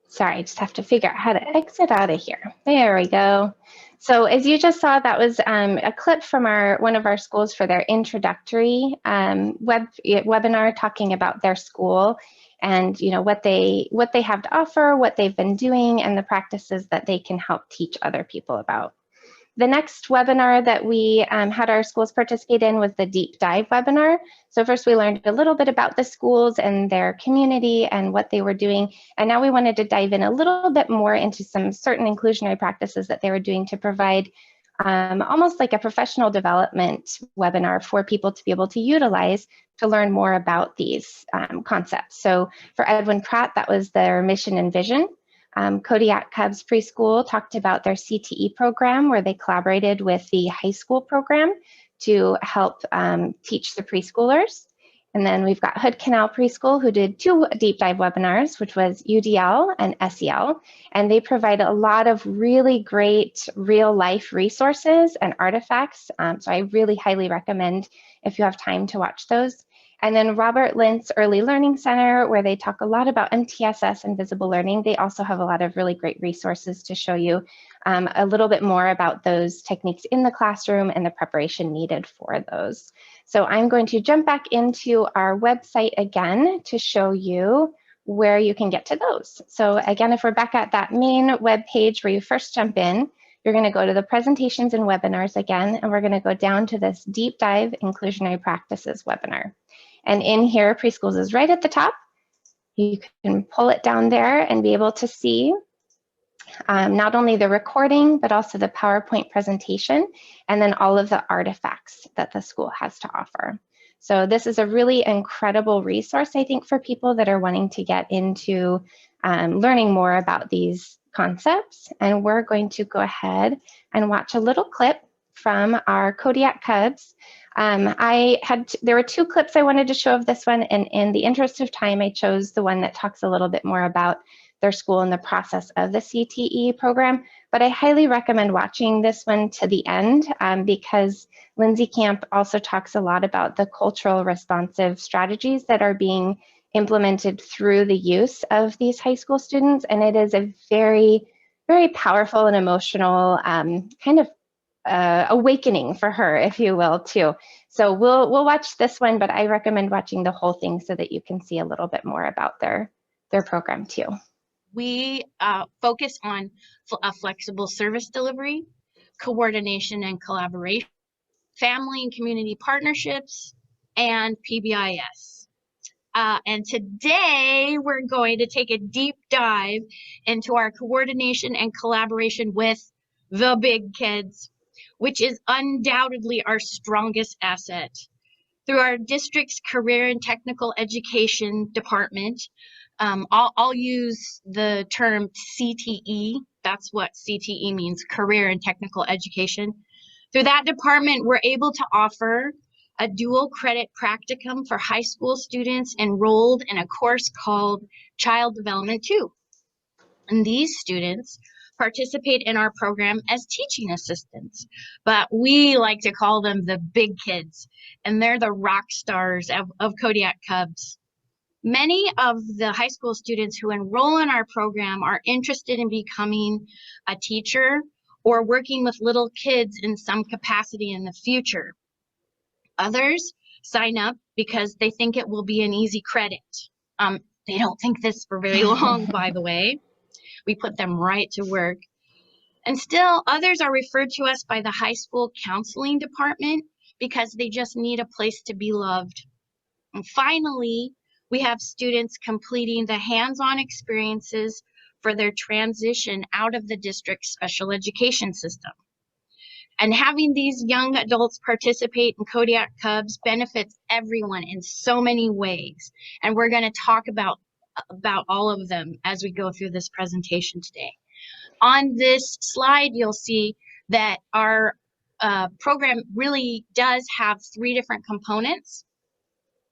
Sorry, I just have to figure out how to exit out of here. There we go. So as you just saw, that was a clip from one of our schools for their introductory webinar talking about their school and what they have to offer, what they've been doing, and the practices that they can help teach other people about. The next webinar that we had our schools participate in was the deep dive webinar. So first we learned a little bit about the schools and their community and what they were doing. And now we wanted to dive in a little bit more into some certain inclusionary practices that they were doing to provide almost like a professional development webinar for people to be able to utilize to learn more about these concepts. So for Edwin Pratt, that was their mission and vision. Kodiak Cubs Preschool talked about their CTE program where they collaborated with the high school program to help teach the preschoolers. And then we've got Hood Canal Preschool who did 2 deep dive webinars, which was UDL and SEL. And they provide a lot of really great real life resources and artifacts. So I really highly recommend if you have time to watch those. And then Robert Lintz Early Learning Center, where they talk a lot about MTSS and visible learning. They also have a lot of really great resources to show you a little bit more about those techniques in the classroom and the preparation needed for those. So I'm going to jump back into our website again to show you where you can get to those. So again, if we're back at that main web page where you first jump in, you're going to go to the presentations and webinars again, and we're going to go down to this deep dive inclusionary practices webinar. And in here, Preschools is right at the top. You can pull it down there and be able to see not only the recording, but also the PowerPoint presentation, and then all of the artifacts that the school has to offer. So this is a really incredible resource, I think, for people that are wanting to get into learning more about these concepts. And we're going to go ahead and watch a little clip from our Kodiak Cubs. There were 2 clips I wanted to show of this one, and in the interest of time, I chose the one that talks a little bit more about their school and the process of the CTE program. But I highly recommend watching this one to the end because Lindsay Camp also talks a lot about the cultural responsive strategies that are being implemented through the use of these high school students. And it is a very, very powerful and emotional kind of awakening for her, if you will, too. So we'll watch this one, but I recommend watching the whole thing so that you can see a little bit more about their program too. We focus on flexible service delivery, coordination and collaboration, family and community partnerships, and PBIS. And today we're going to take a deep dive into our coordination and collaboration with the big kids. which is undoubtedly our strongest asset. Through our district's Career and Technical Education Department, I'll use the term CTE. That's what CTE means, Career and Technical Education. Through that department, we're able to offer a dual credit practicum for high school students enrolled in a course called Child Development 2. And these students participate in our program as teaching assistants, but we like to call them the big kids, and they're the rock stars of Kodiak Cubs. Many of the high school students who enroll in our program are interested in becoming a teacher or working with little kids in some capacity in the future. Others sign up because they think it will be an easy credit. They don't think this for very long, by the way. We put them right to work. And still, others are referred to us by the high school counseling department because they just need a place to be loved. And finally, we have students completing the hands-on experiences for their transition out of the district's special education system. And having these young adults participate in Kodiak Cubs benefits everyone in so many ways. And we're going to talk about all of them as we go through this presentation today. On this slide, you'll see that our program really does have 3 different components.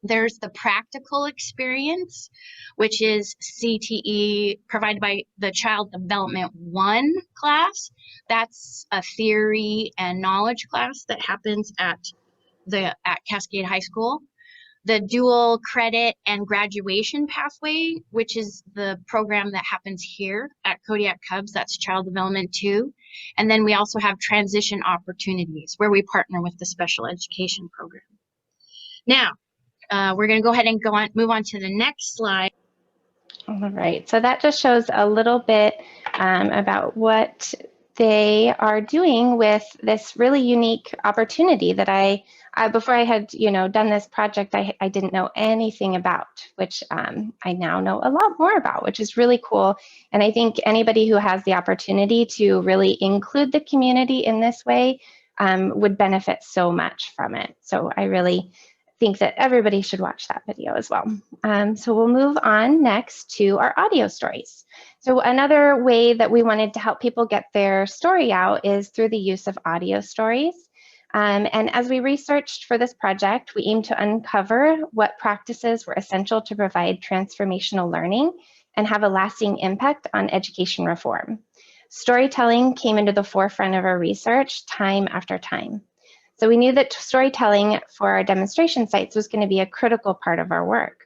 There's the practical experience, which is CTE provided by the Child Development 1 class. That's a theory and knowledge class that happens at Cascade High School. The dual credit and graduation pathway, which is the program that happens here at Kodiak Cubs, that's Child Development 2. And then we also have transition opportunities where we partner with the special education program. Now, we're going to go ahead and move on to the next slide. All right, so that just shows a little bit about what they are doing with this really unique opportunity that I before I had done this project, I didn't know anything about, which I now know a lot more about, which is really cool. And I think anybody who has the opportunity to really include the community in this way would benefit so much from it. So I really think that everybody should watch that video as well. So we'll move on next to our audio stories. So another way that we wanted to help people get their story out is through the use of audio stories. And as we researched for this project, we aimed to uncover what practices were essential to provide transformational learning and have a lasting impact on education reform. Storytelling came into the forefront of our research time after time. So we knew that storytelling for our demonstration sites was going to be a critical part of our work.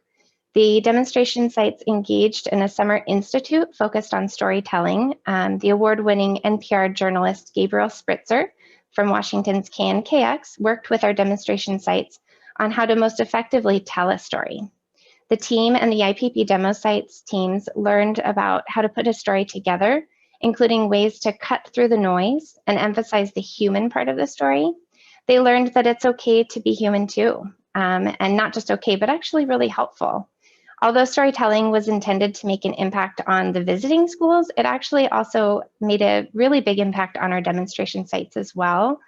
The demonstration sites engaged in a summer institute focused on storytelling. The award-winning NPR journalist Gabriel Spritzer from Washington's KNKX worked with our demonstration sites on how to most effectively tell a story. The team and the IPP demo sites teams learned about how to put a story together, including ways to cut through the noise and emphasize the human part of the story. They learned that it's okay to be human too, and not just okay, but actually really helpful. Although storytelling was intended to make an impact on the visiting schools, it actually also made a really big impact on our demonstration sites as well.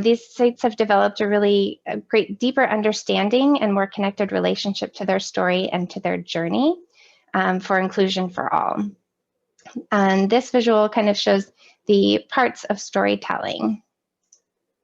These sites have developed a great deeper understanding and more connected relationship to their story and to their journey for inclusion for all. And this visual kind of shows the parts of storytelling.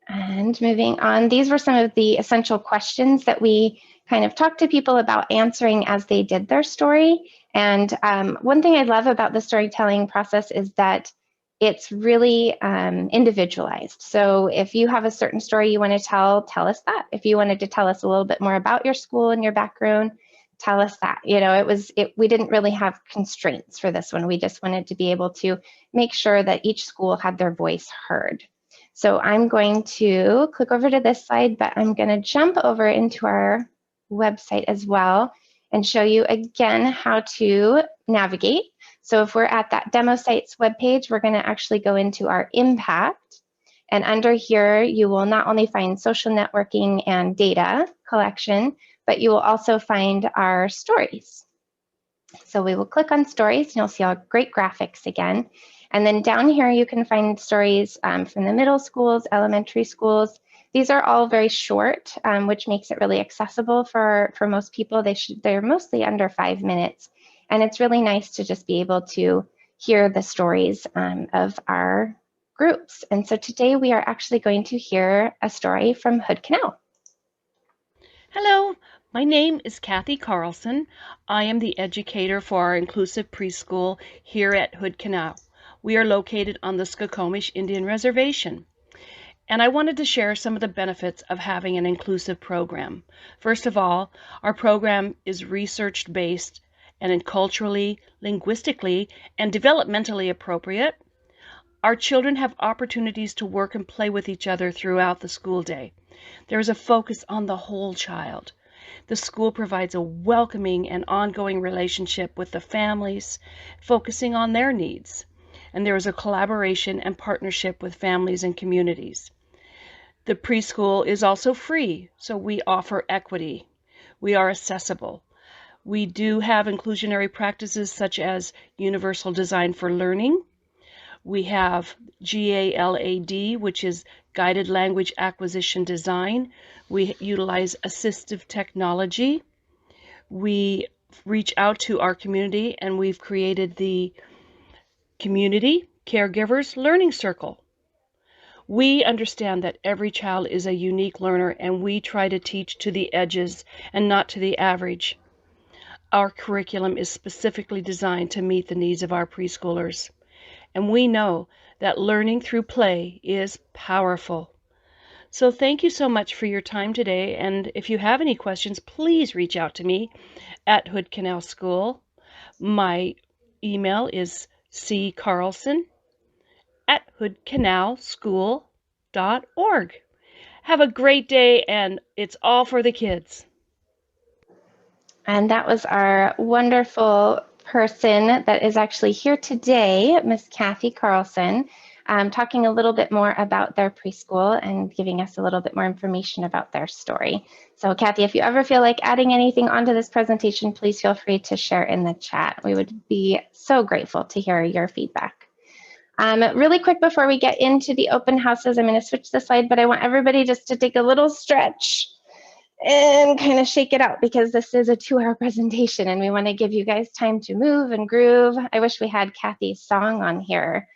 And moving on, these were some of the essential questions that we kind of talked to people about answering as they did their story. And one thing I love about the storytelling process is that it's really individualized. So if you have a certain story you want to tell us that. If you wanted to tell us a little bit more about your school and your background, tell us that. We didn't really have constraints for this one. We just wanted to be able to make sure that each school had their voice heard. So I'm going to click over to this slide, but I'm going to jump over into our website as well and show you again how to navigate. So if we're at that demo sites webpage, we're going to actually go into our impact. And under here, you will not only find social networking and data collection, but you will also find our stories. So we will click on stories and you'll see our great graphics again. And then down here, you can find stories from the middle schools, elementary schools. These are all very short, which makes it really accessible for most people. They're mostly under 5 minutes. And it's really nice to just be able to hear the stories of our groups. And so today we are actually going to hear a story from Hood Canal. Hello, my name is Kathy Carlson. I am the educator for our inclusive preschool here at Hood Canal. We are located on the Skokomish Indian Reservation. And I wanted to share some of the benefits of having an inclusive program. First of all, our program is research-based and culturally, linguistically, and developmentally appropriate. Our children have opportunities to work and play with each other throughout the school day. There is a focus on the whole child. The school provides a welcoming and ongoing relationship with the families, focusing on their needs. And there is a collaboration and partnership with families and communities. The preschool is also free, so we offer equity. We are accessible. We do have inclusionary practices such as universal design for learning. We have GALAD, which is guided language acquisition design. We utilize assistive technology. We reach out to our community, and we've created the Community Caregivers Learning Circle. We understand that every child is a unique learner, and we try to teach to the edges and not to the average. Our curriculum is specifically designed to meet the needs of our preschoolers. And we know that learning through play is powerful. So thank you so much for your time today. And if you have any questions, please reach out to me at Hood Canal School. My email is ccarlson@hoodcanalschool.org. Have a great day, and it's all for the kids. And that was our wonderful person that is actually here today, Miss Kathy Carlson, talking a little bit more about their preschool and giving us a little bit more information about their story. So Kathy, if you ever feel like adding anything onto this presentation, please feel free to share in the chat. We would be so grateful to hear your feedback. Really quick before we get into the open houses, I'm going to switch the slide, but I want everybody just to take a little stretch and kind of shake it out because this is a 2-hour presentation and we want to give you guys time to move and groove. I wish we had Kathy's song on here.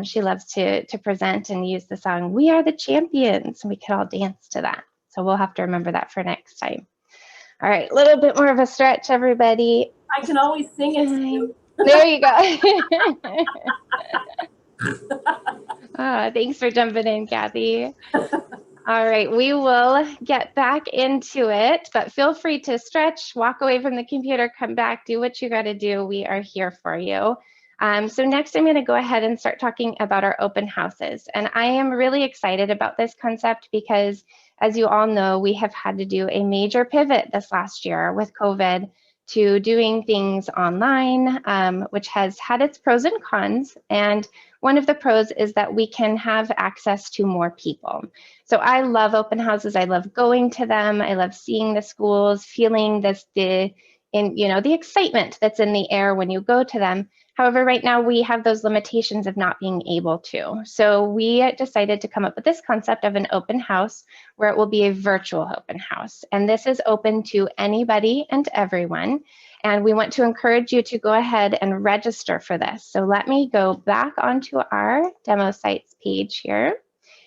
She loves to present and use the song, "We Are the Champions," and we could all dance to that. So we'll have to remember that for next time. All right, a little bit more of a stretch, everybody. I can always sing it to you. There you go. Thanks for jumping in, Kathy. All right, we will get back into it, but feel free to stretch, walk away from the computer, come back, do what you got to do. We are here for you. So next I'm going to go ahead and start talking about our open houses. And I am really excited about this concept because, as you all know, we have had to do a major pivot this last year with COVID to doing things online, which has had its pros and cons. And one of the pros is that we can have access to more people. So I love open houses. I love going to them. I love seeing the schools, feeling the excitement that's in the air when you go to them. However, right now we have those limitations of not being able to. So we decided to come up with this concept of an open house where it will be a virtual open house. And this is open to anybody and everyone. And we want to encourage you to go ahead and register for this. So let me go back onto our demo sites page here,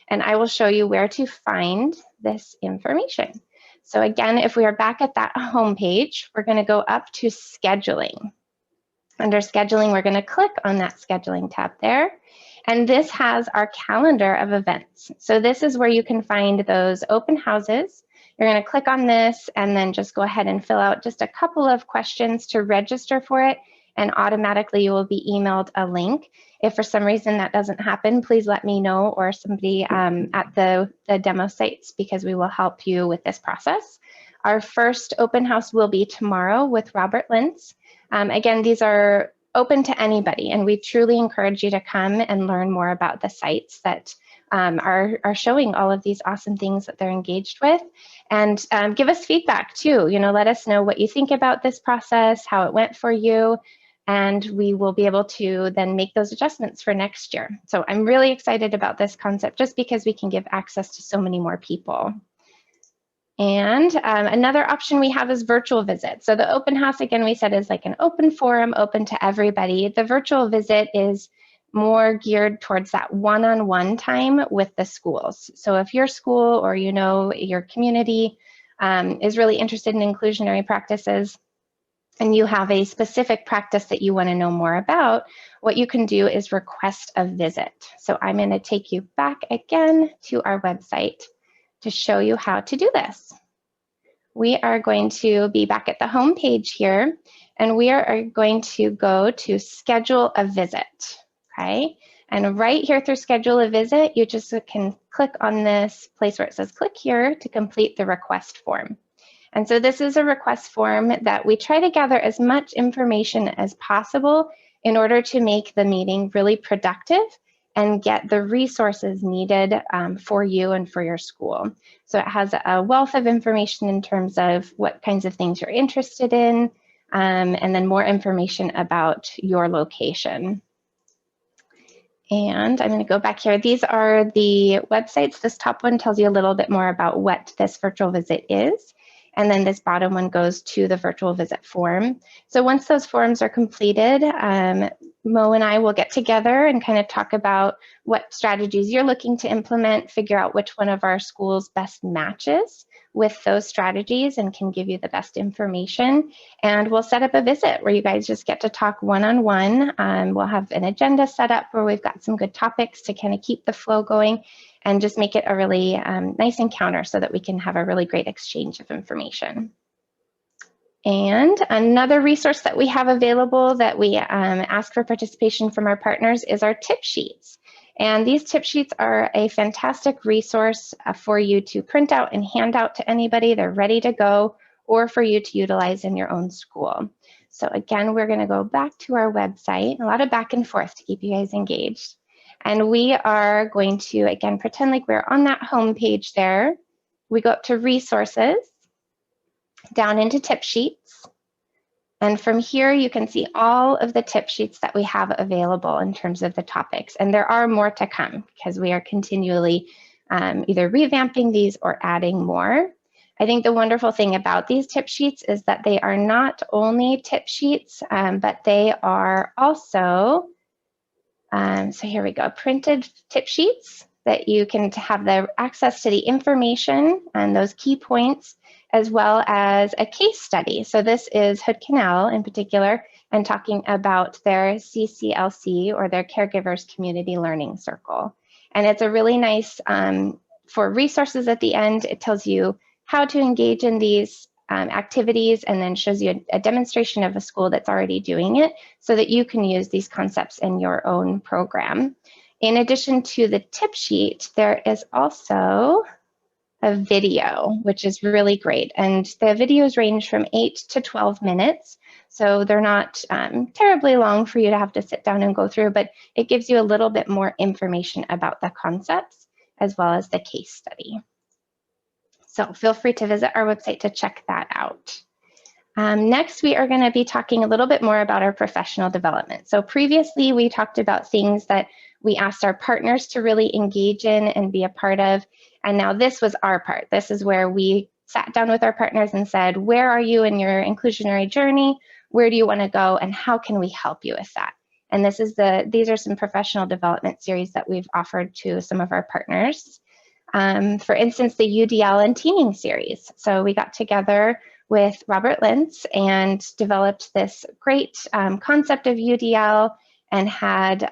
and I will show you where to find this information. So again, if we are back at that home page, we're going to go up to scheduling. Under scheduling, we're going to click on that scheduling tab there. And this has our calendar of events. So this is where you can find those open houses. You're going to click on this and then just go ahead and fill out just a couple of questions to register for it. And automatically you will be emailed a link. If for some reason that doesn't happen, please let me know or somebody at the demo sites, because we will help you with this process. Our first open house will be tomorrow with Robert Lintz. Again, these are open to anybody, and we truly encourage you to come and learn more about the sites that are showing all of these awesome things that they're engaged with, and give us feedback too. Let us know what you think about this process, how it went for you, and we will be able to then make those adjustments for next year. So I'm really excited about this concept just because we can give access to so many more people. And another option we have is virtual visits. So the open house, again, we said is like an open forum, open to everybody. The virtual visit is more geared towards that one-on-one time with the schools. So if your school or your community is really interested in inclusionary practices, and you have a specific practice that you want to know more about, what you can do is request a visit. So I'm going to take you back again to our website to show you how to do this. We are going to be back at the home page here, and we are going to go to schedule a visit, okay? And right here through schedule a visit, you just can click on this place where it says click here to complete the request form. And so this is a request form that we try to gather as much information as possible in order to make the meeting really productive and get the resources needed for you and for your school. So it has a wealth of information in terms of what kinds of things you're interested in, and then more information about your location. And I'm going to go back here. These are the websites. This top one tells you a little bit more about what this virtual visit is. And then this bottom one goes to the virtual visit form. So once those forms are completed, Mo and I will get together and kind of talk about what strategies you're looking to implement, figure out which one of our schools best matches with those strategies and can give you the best information. And we'll set up a visit where you guys just get to talk one-on-one. We'll have an agenda set up where we've got some good topics to kind of keep the flow going and just make it a really nice encounter so that we can have a really great exchange of information. And another resource that we have available that we ask for participation from our partners is our tip sheets. And these tip sheets are a fantastic resource for you to print out and hand out to anybody. They're ready to go, or for you to utilize in your own school. So again, we're going to go back to our website, a lot of back and forth to keep you guys engaged. And we are going to, again, pretend like we're on that home page there. We go up to resources, down into tip sheets. And from here, you can see all of the tip sheets that we have available in terms of the topics. And there are more to come because we are continually either revamping these or adding more. I think the wonderful thing about these tip sheets is that they are not only tip sheets, but they are also, so here we go, printed tip sheets that you can have the access to the information and those key points, as well as a case study. So this is Hood Canal in particular, and talking about their CCLC, or their Caregivers Community Learning Circle. And it's a really nice, for resources at the end, it tells you how to engage in these activities, and then shows you a demonstration of a school that's already doing it so that you can use these concepts in your own program. In addition to the tip sheet, there is also a video, which is really great. And the videos range from 8 to 12 minutes. So they're not terribly long for you to have to sit down and go through, but it gives you a little bit more information about the concepts as well as the case study. So feel free to visit our website to check that out. Next, we are going to be talking a little bit more about our professional development. So previously, we talked about things that we asked our partners to really engage in and be a part of. And now this was our part. This is where we sat down with our partners and said, where are you in your inclusionary journey? Where do you want to go? And how can we help you with that? And these are some professional development series that we've offered to some of our partners. For instance, the UDL and teaming series. So we got together with Robert Lentz and developed this great concept of UDL, and had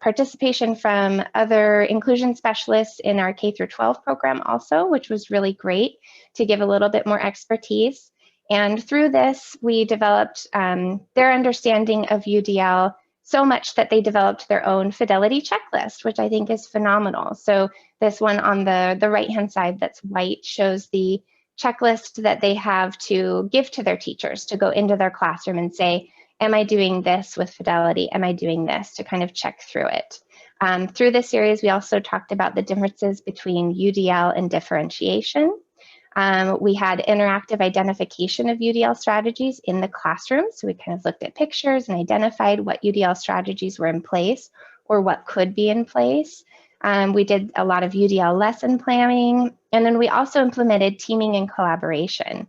participation from other inclusion specialists in our K through 12 program also, which was really great to give a little bit more expertise. And through this, we developed their understanding of UDL so much that they developed their own fidelity checklist, which I think is phenomenal. So this one on the right-hand side that's white shows the checklist that they have to give to their teachers to go into their classroom and say, am I doing this with fidelity? Am I doing this, to kind of check through it? Through this series, we also talked about the differences between UDL and differentiation. We had interactive identification of UDL strategies in the classroom. So we kind of looked at pictures and identified what UDL strategies were in place or what could be in place. We did a lot of UDL lesson planning, and then we also implemented teaming and collaboration.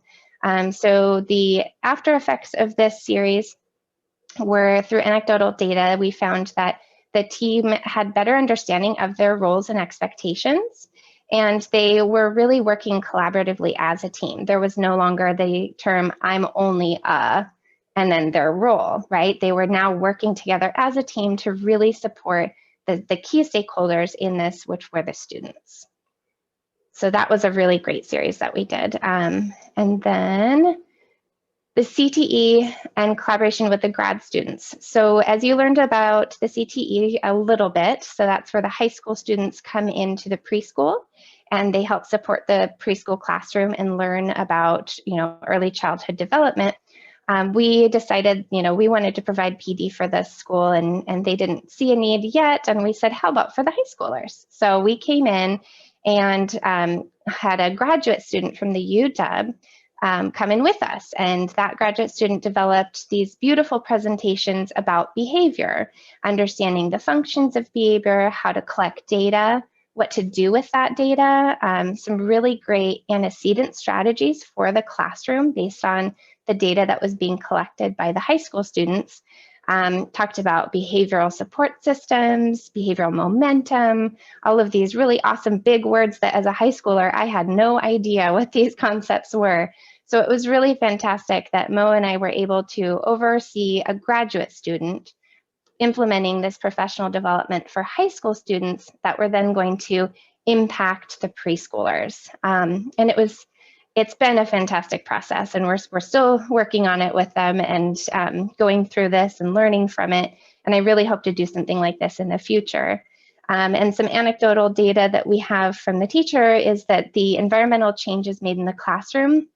So the after effects of this series were through anecdotal data. We found that the team had better understanding of their roles and expectations, and they were really working collaboratively as a team. There was no longer the term, I'm only a, and then their role, right? They were now working together as a team to really support the key stakeholders in this, which were the students. So that was a really great series that we did. And then the CTE and collaboration with the grad students. So as you learned about the CTE a little bit, so that's where the high school students come into the preschool and they help support the preschool classroom and learn about, early childhood development. We decided, we wanted to provide PD for this school and they didn't see a need yet. And we said, how about for the high schoolers? So we came in and had a graduate student from the UW come in with us. And that graduate student developed these beautiful presentations about behavior, understanding the functions of behavior, how to collect data, what to do with that data, some really great antecedent strategies for the classroom based on the data that was being collected by the high school students. Talked about behavioral support systems, behavioral momentum, all of these really awesome big words that as a high schooler, I had no idea what these concepts were. So it was really fantastic that Mo and I were able to oversee a graduate student implementing this professional development for high school students that were then going to impact the preschoolers. And it's been a fantastic process, and we're still working on it with them and going through this and learning from it. And I really hope to do something like this in the future. And some anecdotal data that we have from the teacher is that the environmental changes made in the classroom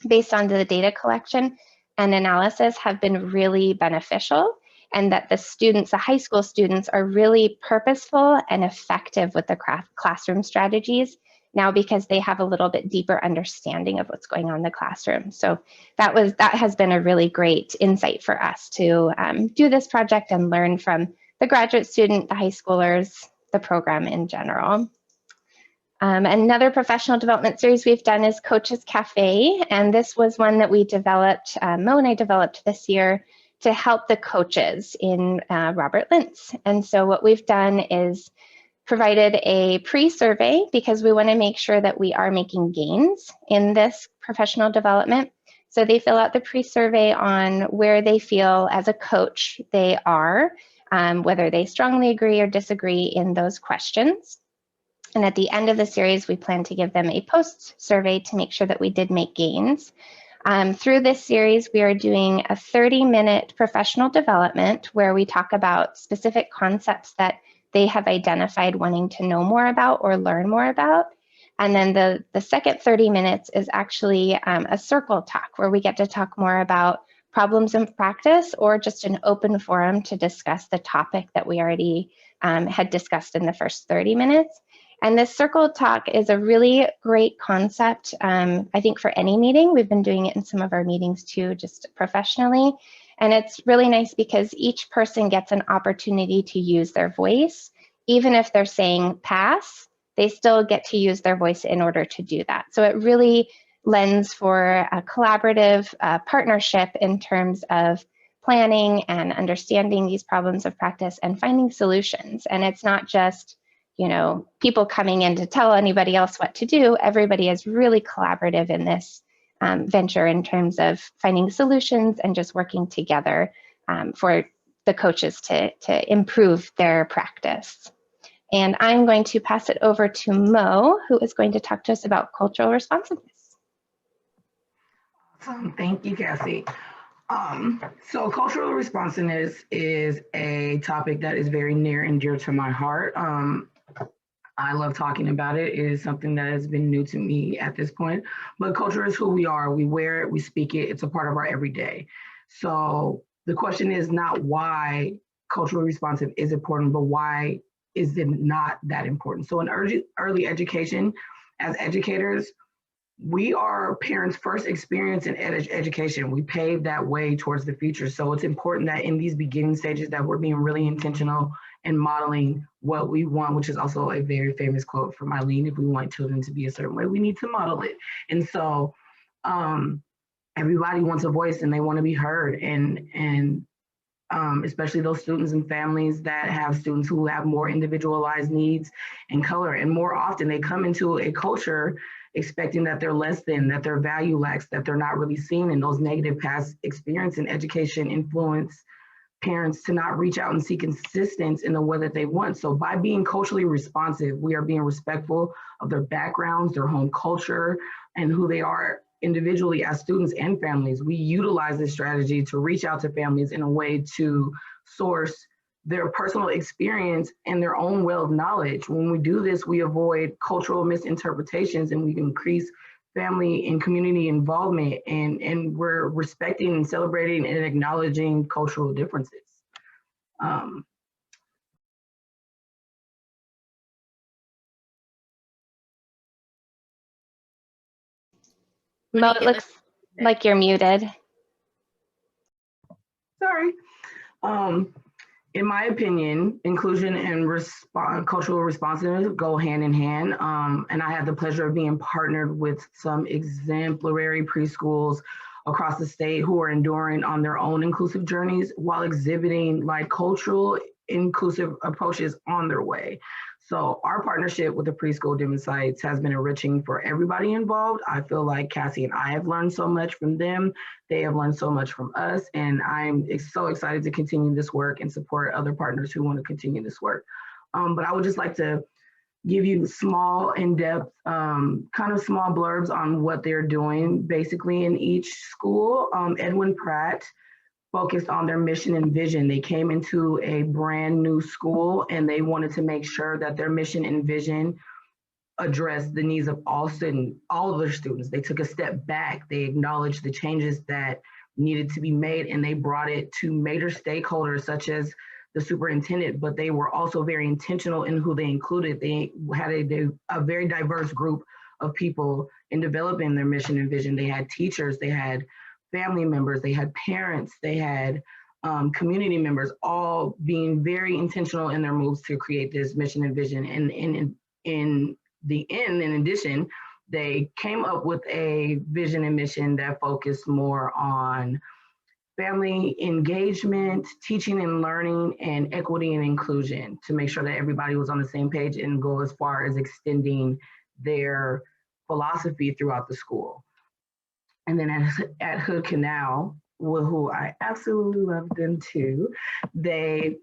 based on the data collection and analysis have been really beneficial, and that the students, the high school students, are really purposeful and effective with the classroom strategies now because they have a little bit deeper understanding of what's going on in the classroom. So that has been a really great insight for us to do this project and learn from the graduate student, the high schoolers, the program in general. Another professional development series we've done is Coaches Cafe, and this was one that we developed, Mo and I developed this year to help the coaches in Robert Lintz. And so what we've done is provided a pre-survey because we want to make sure that we are making gains in this professional development. So they fill out the pre-survey on where they feel as a coach they are, whether they strongly agree or disagree in those questions. And at the end of the series, we plan to give them a post-survey to make sure that we did make gains. Through this series, we are doing a 30-minute professional development where we talk about specific concepts that they have identified wanting to know more about or learn more about. And then the second 30 minutes is actually a circle talk where we get to talk more about problems in practice or just an open forum to discuss the topic that we already had discussed in the first 30 minutes. And this circle talk is a really great concept, I think, for any meeting. We've been doing it in some of our meetings too, just professionally. And it's really nice because each person gets an opportunity to use their voice. Even if they're saying pass, they still get to use their voice in order to do that. So it really lends for a collaborative partnership in terms of planning and understanding these problems of practice and finding solutions. And it's not just people coming in to tell anybody else what to do. Everybody is really collaborative in this venture in terms of finding solutions and just working together for the coaches to improve their practice. And I'm going to pass it over to Mo, who is going to talk to us about cultural responsiveness. Awesome. Thank you, Cassie. So cultural responsiveness is a topic that is very near and dear to my heart. I love talking about it. It is something that has been new to me at this point, but culture is who we are. We wear it, we speak it. It's a part of our everyday. So the question is not why culturally responsive is important, but why is it not that important? So in early education, as educators, we are parents' first experience in education. We pave that way towards the future. So it's important that in these beginning stages that we're being really intentional and modeling what we want, which is also a very famous quote from Eileen. If we want children to be a certain way, we need to model it. And so everybody wants a voice and they want to be heard. And especially those students and families that have students who have more individualized needs and color. And more often they come into a culture expecting that they're less than, that their value lacks, that they're not really seen, and those negative past experience in education influence parents to not reach out and seek assistance in the way that they want. So by being culturally responsive, we are being respectful of their backgrounds, their home culture, and who they are individually as students and families. We utilize this strategy to reach out to families in a way to source their personal experience and their own well of knowledge. When we do this, we avoid cultural misinterpretations and we increase family and community involvement, and we're respecting and celebrating and acknowledging cultural differences. Mo, it looks like you're muted. Sorry. In my opinion, inclusion and cultural responsiveness go hand in hand. And I had the pleasure of being partnered with some exemplary preschools across the state who are enduring on their own inclusive journeys while exhibiting like cultural inclusive approaches on their way. So our partnership with the preschool Dimmond sites has been enriching for everybody involved. I feel like Cassie and I have learned so much from them. They have learned so much from us. And I'm so excited to continue this work and support other partners who want to continue this work. But I would just like to give you small, in-depth, kind of small blurbs on what they're doing basically in each school. Edwin Pratt focused on their mission and vision. They came into a brand new school and they wanted to make sure that their mission and vision addressed the needs of all of their students. They took a step back. They acknowledged the changes that needed to be made and they brought it to major stakeholders such as the superintendent, but they were also very intentional in who they included. They had a very diverse group of people in developing their mission and vision. They had teachers, they had family members, they had parents, they had community members, all being very intentional in their moves to create this mission and vision. And in addition, they came up with a vision and mission that focused more on family engagement, teaching and learning, and equity and inclusion to make sure that everybody was on the same page and go as far as extending their philosophy throughout the school. And then at Hood Canal, who I absolutely love them too, they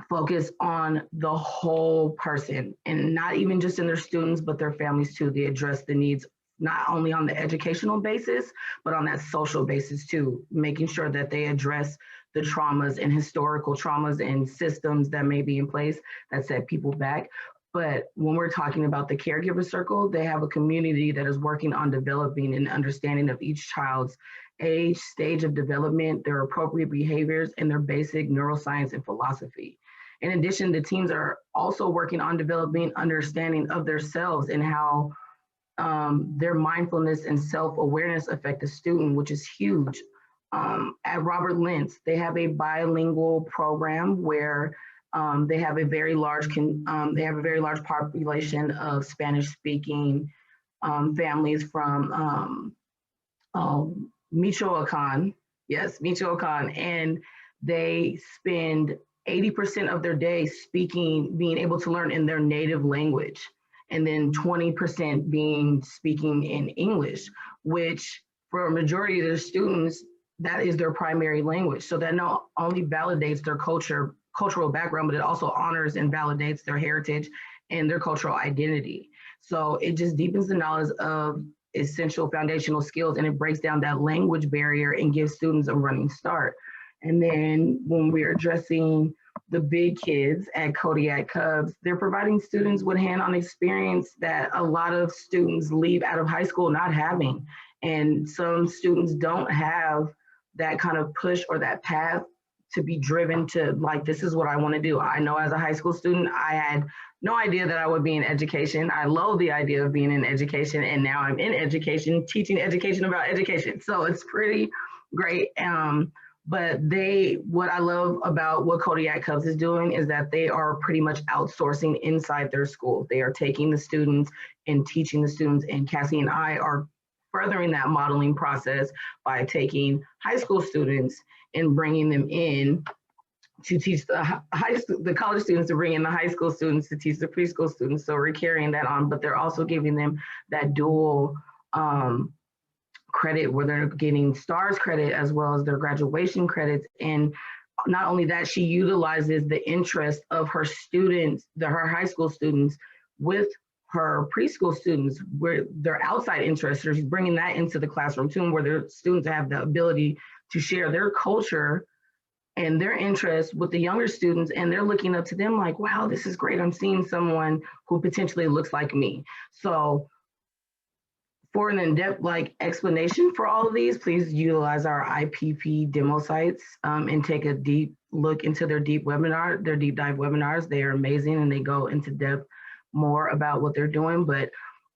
focus on the whole person and not even just in their students, but their families too. They address the needs not only on the educational basis, but on that social basis too, making sure that they address the traumas and historical traumas and systems that may be in place that set people back. But when we're talking about the caregiver circle, they have a community that is working on developing an understanding of each child's age, stage of development, their appropriate behaviors, and their basic neuroscience and philosophy. In addition, the teams are also working on developing understanding of themselves and how their mindfulness and self-awareness affect the student, which is huge. At Robert Lentz, they have a bilingual program where they have a very large population of Spanish-speaking families from Michoacan. Yes, Michoacan, and they spend 80% of their day being able to learn in their native language, and then 20% speaking in English, which for a majority of their students, that is their primary language. So that not only validates their cultural background, but it also honors and validates their heritage and their cultural identity. So it just deepens the knowledge of essential foundational skills, and it breaks down that language barrier and gives students a running start. And then when we're addressing the big kids at Kodiak Cubs, they're providing students with hand-on experience that a lot of students leave out of high school not having. And some students don't have that kind of push or that path to be driven to like, this is what I want to do. I know as a high school student, I had no idea that I would be in education. I love the idea of being in education, and now I'm in education, teaching education about education. So it's pretty great. But what I love about what Kodiak Cubs is doing is that they are pretty much outsourcing inside their school. They are taking the students and teaching the students, and Cassie and I are furthering that modeling process by taking high school students and bringing them in to teach the college students, to bring in the high school students to teach the preschool students. So we're carrying that on, but they're also giving them that dual credit where they're getting STARS credit as well as their graduation credits. And not only that, she utilizes the interest of her students, her high school students, with her preschool students, where their outside interests. She's bringing that into the classroom too, where their students have the ability to share their culture and their interests with the younger students, and they're looking up to them like, wow, this is great. I'm seeing someone who potentially looks like me. So for an in-depth explanation for all of these, please utilize our IPP demo sites and take a deep look into their deep dive webinars. They are amazing, and they go into depth more about what they're doing. But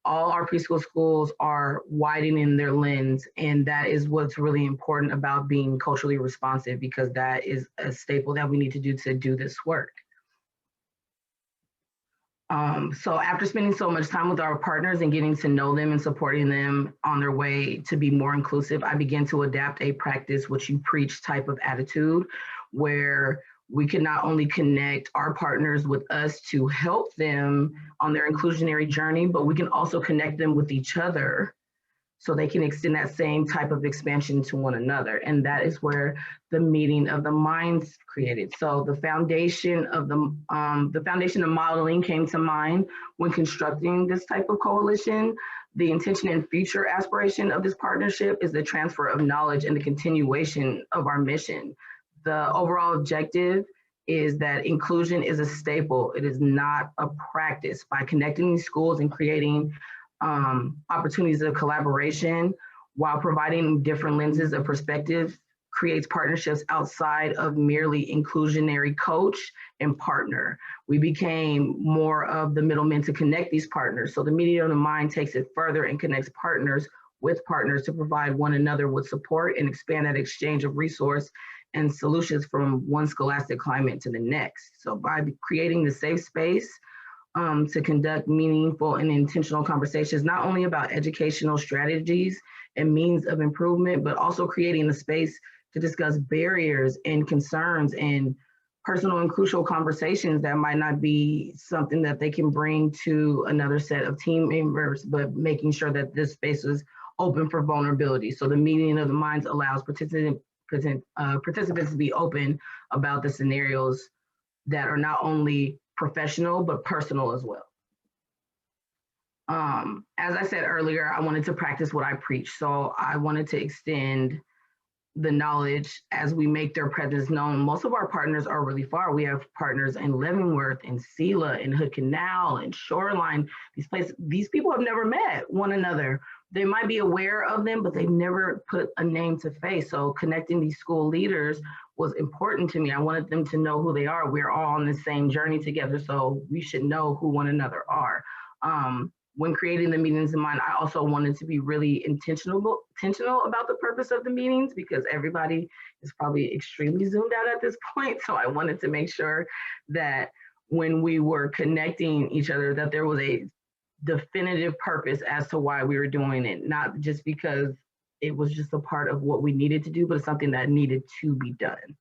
all our preschool schools are widening their lens, and that is what's really important about being culturally responsive, because that is a staple that we need to do this work. So after spending so much time with our partners and getting to know them and supporting them on their way to be more inclusive, I began to adapt a practice what you preach type of attitude, where we can not only connect our partners with us to help them on their inclusionary journey, but we can also connect them with each other so they can extend that same type of expansion to one another. And that is where the meeting of the minds created. So the foundation of modeling came to mind when constructing this type of coalition. The intention and future aspiration of this partnership is the transfer of knowledge and the continuation of our mission. The overall objective is that inclusion is a staple. It is not a practice. By connecting these schools and creating opportunities of collaboration while providing different lenses of perspective, creates partnerships outside of merely inclusionary coach and partner. We became more of the middlemen to connect these partners. So the meeting of the mind takes it further and connects partners with partners to provide one another with support and expand that exchange of resource and solutions from one scholastic climate to the next. So by creating the safe space to conduct meaningful and intentional conversations, not only about educational strategies and means of improvement, but also creating a space to discuss barriers and concerns and personal and crucial conversations that might not be something that they can bring to another set of team members, but making sure that this space is open for vulnerability. So the meeting of the minds allows participants to be open about the scenarios that are not only professional, but personal as well. As I said earlier, I wanted to practice what I preach. So I wanted to extend the knowledge as we make their presence known. Most of our partners are really far. We have partners in Leavenworth, in Sela, in Hood Canal, in Shoreline. These places, these people have never met one another. They might be aware of them, but they've never put a name to face. So connecting these school leaders was important to me. I wanted them to know who they are. We're all on the same journey together, so we should know who one another are. When creating the meetings in mind, I also wanted to be really intentional about the purpose of the meetings, because everybody is probably extremely zoomed out at this point. So I wanted to make sure that when we were connecting each other, that there was a definitive purpose as to why we were doing it, not just because it was just a part of what we needed to do, but something that needed to be done.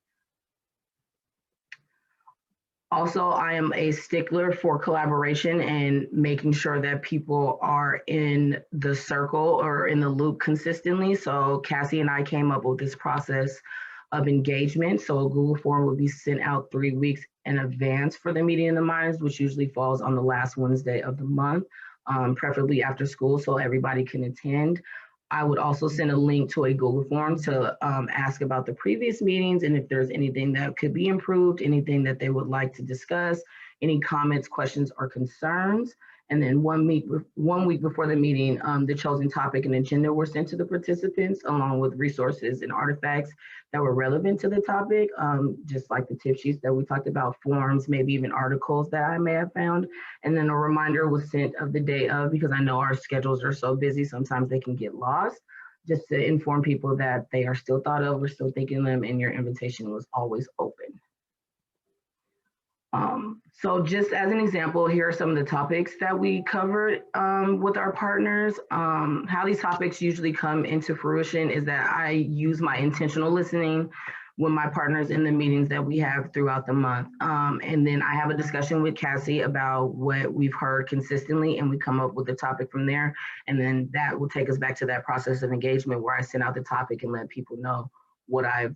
Also, I am a stickler for collaboration and making sure that people are in the circle or in the loop consistently. So Cassie and I came up with this process of engagement. So a Google form would be sent out 3 weeks in advance for the meeting of the minds, which usually falls on the last Wednesday of the month, preferably after school, so everybody can attend. I would also send a link to a Google form to ask about the previous meetings and if there's anything that could be improved, anything that they would like to discuss, any comments, questions, or concerns. And then 1 week before the meeting, the chosen topic and agenda were sent to the participants along with resources and artifacts that were relevant to the topic, just like the tip sheets that we talked about, forms, maybe even articles that I may have found. And then a reminder was sent of the day of, because I know our schedules are so busy, sometimes they can get lost, just to inform people that they are still thought of, we're still thinking of them, and your invitation was always open. So just as an example, here are some of the topics that we covered with our partners. How these topics usually come into fruition is that I use my intentional listening with my partners in the meetings that we have throughout the month. And then I have a discussion with Cassie about what we've heard consistently, and we come up with the topic from there. And then that will take us back to that process of engagement where I send out the topic and let people know what I've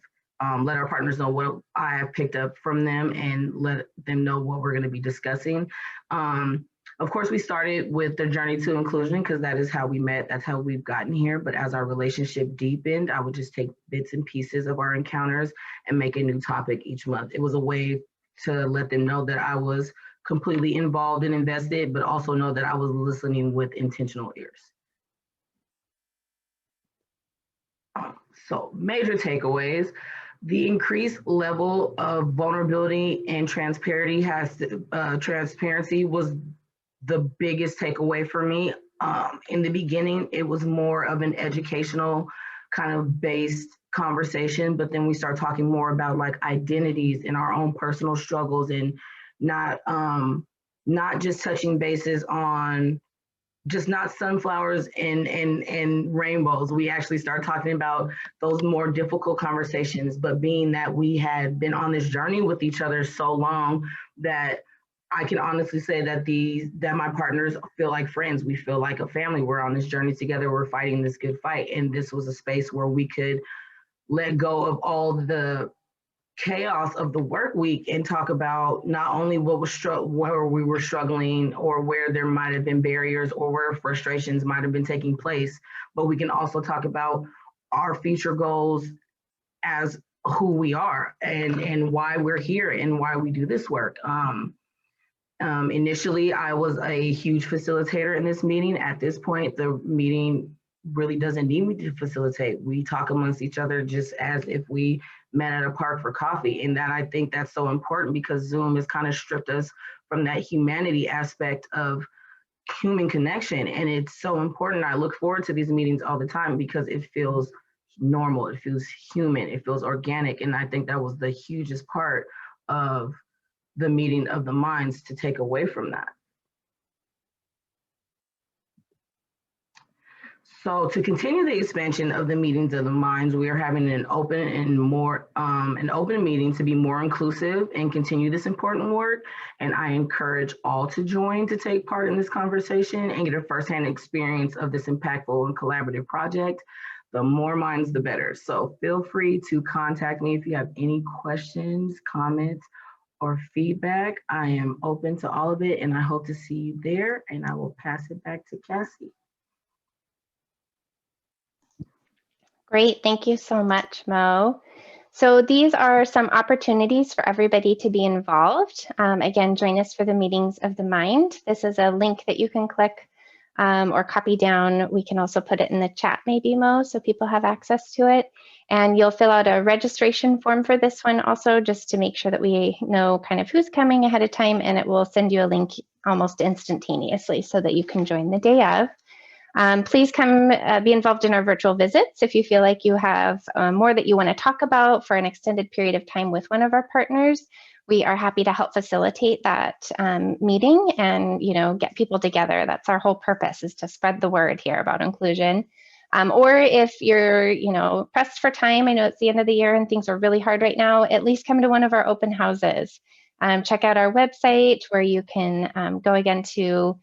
let our partners know what I have picked up from them and let them know what we're going to be discussing. Of course, we started with the journey to inclusion because that is how we met. That's how we've gotten here. But as our relationship deepened, I would just take bits and pieces of our encounters and make a new topic each month. It was a way to let them know that I was completely involved and invested, but also know that I was listening with intentional ears. So major takeaways. The increased level of vulnerability and transparency was the biggest takeaway for me. In the beginning, it was more of an educational kind of based conversation, but then we start talking more about like identities and our own personal struggles, and not just touching bases on just not sunflowers and rainbows. We actually start talking about those more difficult conversations, but being that we had been on this journey with each other so long that I can honestly say that my partners feel like friends. We feel like a family. We're on this journey together. We're fighting this good fight. And this was a space where we could let go of all the chaos of the work week and talk about not only where we were struggling or where there might have been barriers or where frustrations might have been taking place, but we can also talk about our future goals as who we are and why we're here and why we do this work. Initially, I was a huge facilitator in this meeting. At this point, the meeting really doesn't need me to facilitate. We talk amongst each other just as if we met at a park for coffee. And that, I think that's so important because Zoom has kind of stripped us from that humanity aspect of human connection. And it's so important. I look forward to these meetings all the time because it feels normal, it feels human, it feels organic. And I think that was the hugest part of the meeting of the minds to take away from that. So to continue the expansion of the meetings of the minds, we are having an open meeting to be more inclusive and continue this important work. And I encourage all to join to take part in this conversation and get a firsthand experience of this impactful and collaborative project. The more minds, the better. So feel free to contact me if you have any questions, comments, or feedback. I am open to all of it and I hope to see you there, and I will pass it back to Cassie. Great, thank you so much, Mo. So these are some opportunities for everybody to be involved. Again, join us for the meetings of the mind. This is a link that you can click or copy down. We can also put it in the chat maybe, Mo, so people have access to it. And you'll fill out a registration form for this one also, just to make sure that we know kind of who's coming ahead of time, and it will send you a link almost instantaneously so that you can join the day of. Please come be involved in our virtual visits if you feel like you have more that you want to talk about for an extended period of time with one of our partners. We are happy to help facilitate that meeting and get people together. That's our whole purpose, is to spread the word here about inclusion. Or if you're pressed for time, I know it's the end of the year and things are really hard right now, at least come to one of our open houses. Check out our website where you can go again to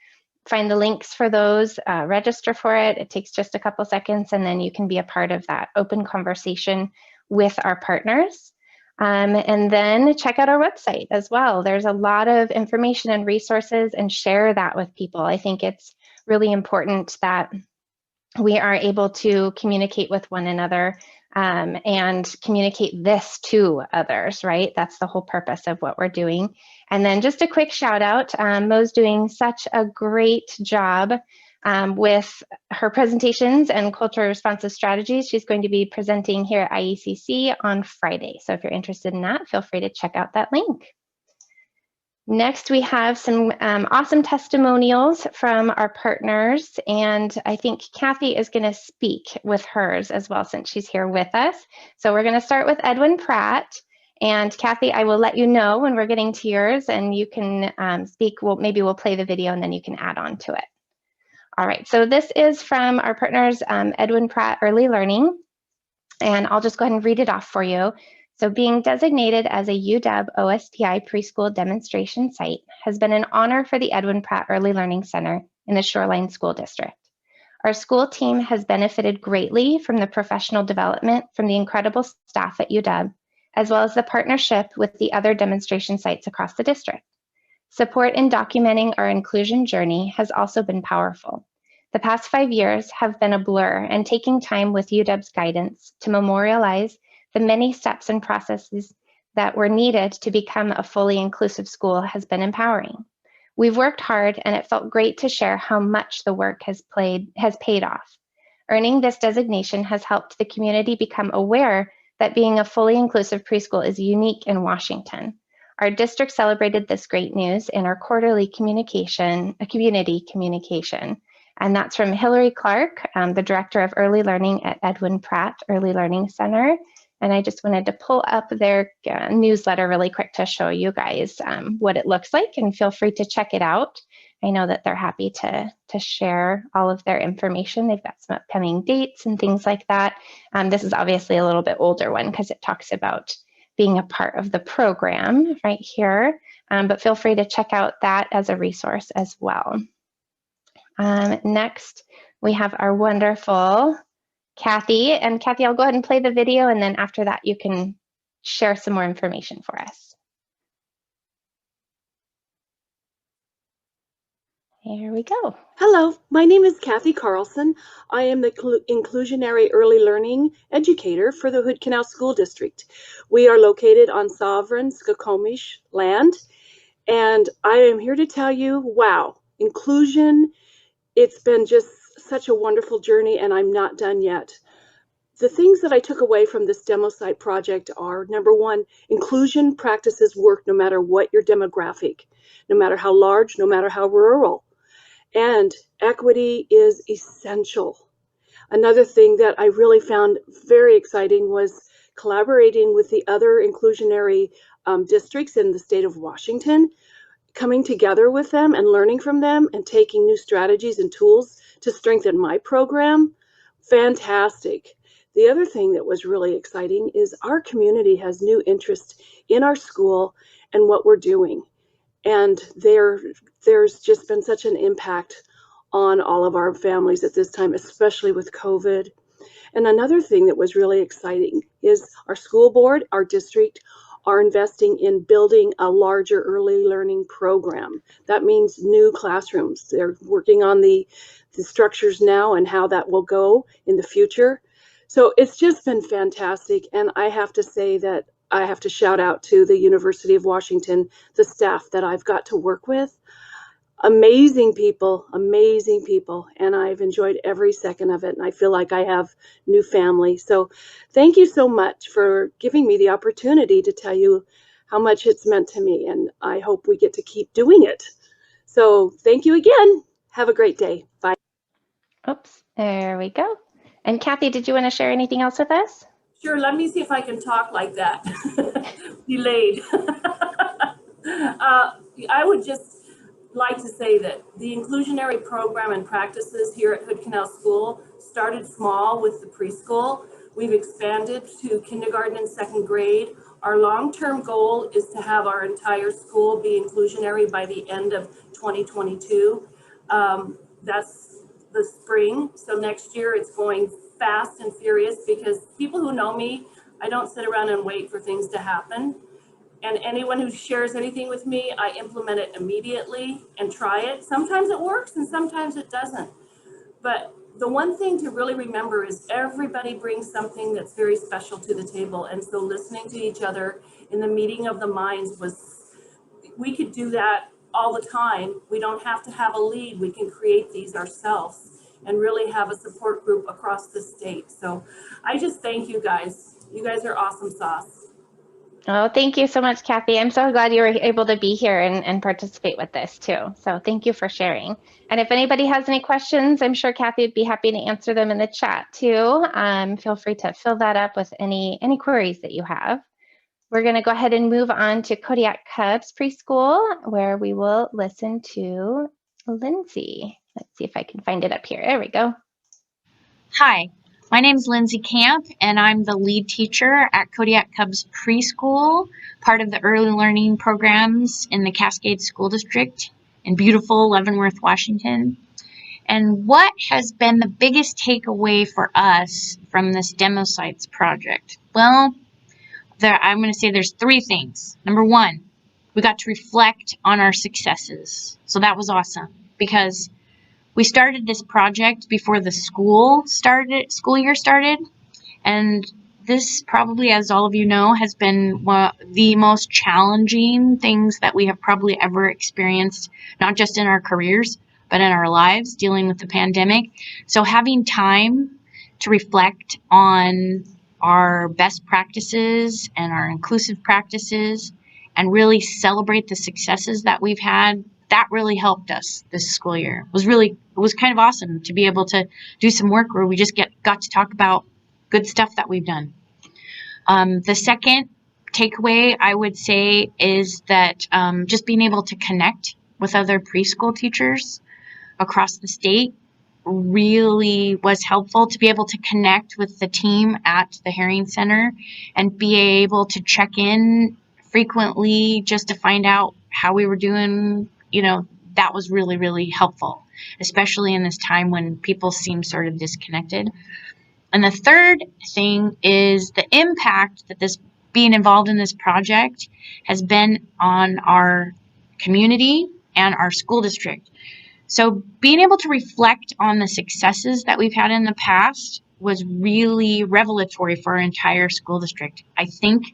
find the links for those, register for it. It takes just a couple seconds, and then you can be a part of that open conversation with our partners. And then check out our website as well. There's a lot of information and resources, and share that with people. I think it's really important that we are able to communicate with one another and communicate this to others, right? That's the whole purpose of what we're doing. And then just a quick shout out, Mo's doing such a great job with her presentations and culturally responsive strategies. She's going to be presenting here at IECC on Friday. So if you're interested in that, feel free to check out that link. Next, we have some awesome testimonials from our partners, and I think Kathy is going to speak with hers as well since she's here with us. So we're going to start with Edwin Pratt, and Kathy, I will let you know when we're getting to yours, and you can speak. Well, maybe we'll play the video, and then you can add on to it. All right, so this is from our partners, Edwin Pratt Early Learning, and I'll just go ahead and read it off for you. So being designated as a UW OSPI preschool demonstration site has been an honor for the Edwin Pratt Early Learning Center in the Shoreline School District. Our school team has benefited greatly from the professional development from the incredible staff at UW, as well as the partnership with the other demonstration sites across the district. Support in documenting our inclusion journey has also been powerful. The past 5 years have been a blur, and taking time with UW's guidance to memorialize the many steps and processes that were needed to become a fully inclusive school has been empowering. We've worked hard, and it felt great to share how much the work has paid off. Earning this designation has helped the community become aware that being a fully inclusive preschool is unique in Washington. Our district celebrated this great news in our quarterly community communication. And that's from Hillary Clark, the Director of Early Learning at Edwin Pratt Early Learning Center. And I just wanted to pull up their newsletter really quick to show you guys what it looks like, and feel free to check it out. I know that they're happy to share all of their information. They've got some upcoming dates and things like that. This is obviously a little bit older one because it talks about being a part of the program right here, but feel free to check out that as a resource as well. Next, we have our wonderful Kathy. And Kathy, I'll go ahead and play the video, and then after that, you can share some more information for us. Here we go. Hello, my name is Kathy Carlson. I am the inclusionary early learning educator for the Hood Canal School District. We are located on sovereign Skokomish land, and I am here to tell you, wow, inclusion, it's been just such a wonderful journey, and I'm not done yet. The things that I took away from this demo site project are, number one, inclusion practices work no matter what your demographic, no matter how large, no matter how rural. And equity is essential. Another thing that I really found very exciting was collaborating with the other inclusionary districts in the state of Washington, coming together with them and learning from them and taking new strategies and tools to strengthen my program. Fantastic. The other thing that was really exciting is our community has new interest in our school and what we're doing. And there's just been such an impact on all of our families at this time, especially with COVID. And another thing that was really exciting is our school board, our district, are investing in building a larger early learning program. That means new classrooms. They're working on the structures now and how that will go in the future. So it's just been fantastic. And I have to say that I have to shout out to the University of Washington, the staff that I've got to work with. Amazing people, and I've enjoyed every second of it, and I feel like I have new family. So thank you so much for giving me the opportunity to tell you how much it's meant to me, and I hope we get to keep doing it. So thank you again. Have a great day. Bye. Oops, there we go. And Kathy, did you want to share anything else with us? Sure, let me see if I can talk like that. Delayed. I would just like to say that the inclusionary program and practices here at Hood Canal School started small with the preschool. We've expanded to kindergarten and second grade. Our long-term goal is to have our entire school be inclusionary by the end of 2022. That's the spring. So next year it's going fast and furious because people who know me, I don't sit around and wait for things to happen. And anyone who shares anything with me, I implement it immediately and try it. Sometimes it works and sometimes it doesn't. But the one thing to really remember is everybody brings something that's very special to the table. And so listening to each other in the meeting of the minds we could do that all the time. We don't have to have a lead. We can create these ourselves and really have a support group across the state. So I just thank you guys. You guys are awesome sauce. Oh, thank you so much, Kathy. I'm so glad you were able to be here and participate with this too. So thank you for sharing. And if anybody has any questions, I'm sure Kathy would be happy to answer them in the chat too. Feel free to fill that up with any queries that you have. We're going to go ahead and move on to Kodiak Cubs Preschool, where we will listen to Lindsay. Let's see if I can find it up here. There we go. Hi, my name is Lindsay Camp, and I'm the lead teacher at Kodiak Cubs Preschool, part of the early learning programs in the Cascade School District in beautiful Leavenworth, Washington. And what has been the biggest takeaway for us from this demo sites project? Well, I'm going to say there's 3 things. Number 1, we got to reflect on our successes. So that was awesome because we started this project before the school year started, and this probably, as all of you know, has been one of the most challenging things that we have probably ever experienced, not just in our careers, but in our lives, dealing with the pandemic. So having time to reflect on our best practices and our inclusive practices and really celebrate the successes that we've had, that really helped us this school year. It was kind of awesome to be able to do some work where we just got to talk about good stuff that we've done. The second takeaway I would say is that just being able to connect with other preschool teachers across the state really was helpful, to be able to connect with the team at the Herring Center and be able to check in frequently just to find out how we were doing. That was really, really helpful, especially in this time when people seem sort of disconnected. And the third thing is the impact that this being involved in this project has been on our community and our school district. So being able to reflect on the successes that we've had in the past was really revelatory for our entire school district. I think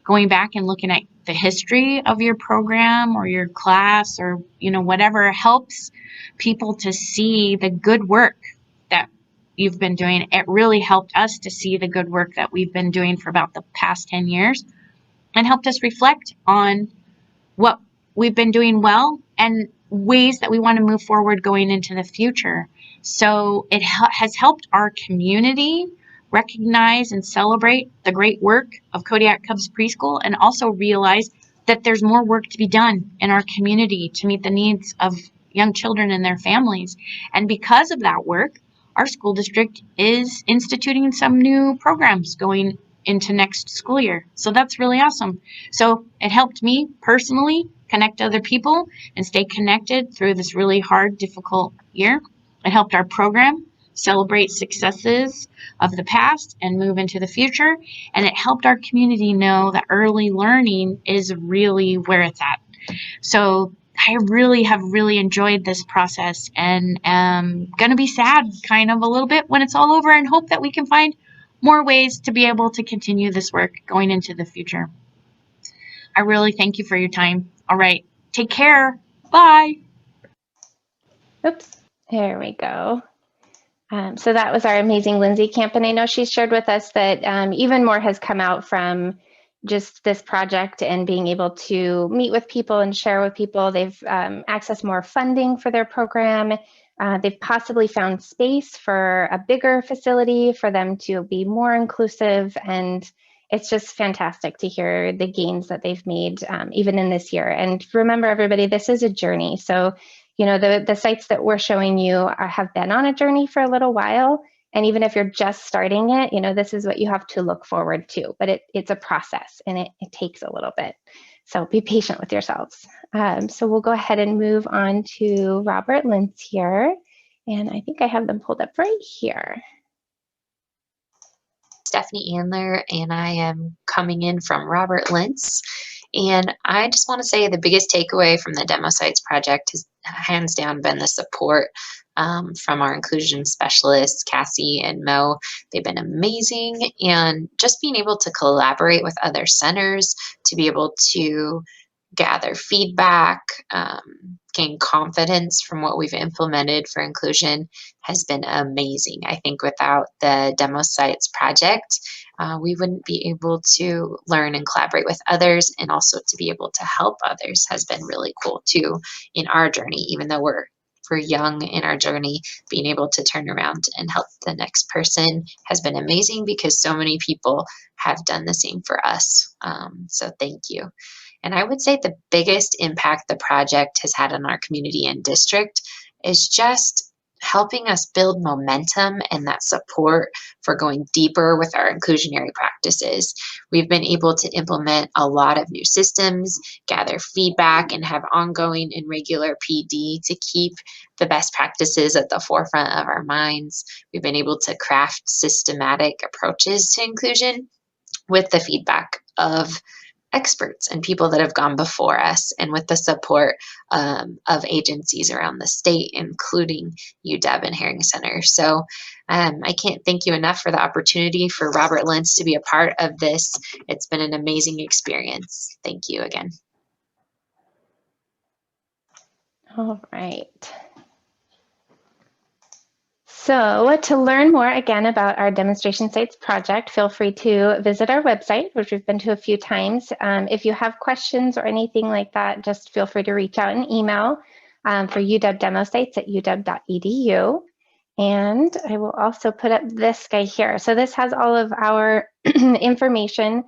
going back and looking at the history of your program or your class or whatever helps people to see the good work that you've been doing. It really helped us to see the good work that we've been doing for about the past 10 years and helped us reflect on what we've been doing well and ways that we want to move forward going into the future. So it has helped our community recognize and celebrate the great work of Kodiak Cubs Preschool and also realize that there's more work to be done in our community to meet the needs of young children and their families. And because of that work, our school district is instituting some new programs going into next school year. So that's really awesome. So it helped me personally connect to other people and stay connected through this really hard, difficult year. It helped our program celebrate successes of the past and move into the future. And it helped our community know that early learning is really where it's at. So I have really enjoyed this process and am going to be sad kind of a little bit when it's all over and hope that we can find more ways to be able to continue this work going into the future. I really thank you for your time. All right. Take care. Bye. Oops, there we go. So that was our amazing Lindsay Camp, and I know she's shared with us that even more has come out from just this project and being able to meet with people and share with people. They've accessed more funding for their program. They've possibly found space for a bigger facility for them to be more inclusive, and it's just fantastic to hear the gains that they've made even in this year. And remember, everybody, this is a journey. So the sites that we're showing you have been on a journey for a little while. And even if you're just starting it, this is what you have to look forward to. But it's a process and it takes a little bit. So be patient with yourselves. So we'll go ahead and move on to Robert Lintz here. And I think I have them pulled up right here. Stephanie Andler, and I am coming in from Robert Lintz. And I just want to say the biggest takeaway from the Demo Sites project has hands down been the support from our inclusion specialists, Cassie and Mo. They've been amazing. And just being able to collaborate with other centers, to be able to gather feedback, gain confidence from what we've implemented for inclusion has been amazing. I think without the demo sites project, we wouldn't be able to learn and collaborate with others, and also to be able to help others has been really cool too in our journey. Even though we're young in our journey, being able to turn around and help the next person has been amazing, because so many people have done the same for us. So thank you. And I would say the biggest impact the project has had on our community and district is just helping us build momentum and that support for going deeper with our inclusionary practices. We've been able to implement a lot of new systems, gather feedback, and have ongoing and regular PD to keep the best practices at the forefront of our minds. We've been able to craft systematic approaches to inclusion with the feedback of experts and people that have gone before us, and with the support of agencies around the state, including UW and Herring Center. So I can't thank you enough for the opportunity for Robert Lentz to be a part of this. It's been an amazing experience. Thank you again. All right. So to learn more again about our demonstration sites project, feel free to visit our website, which we've been to a few times. If you have questions or anything like that, just feel free to reach out and email for UW demo sites at uw.edu. And I will also put up this guy here. So this has all of our information.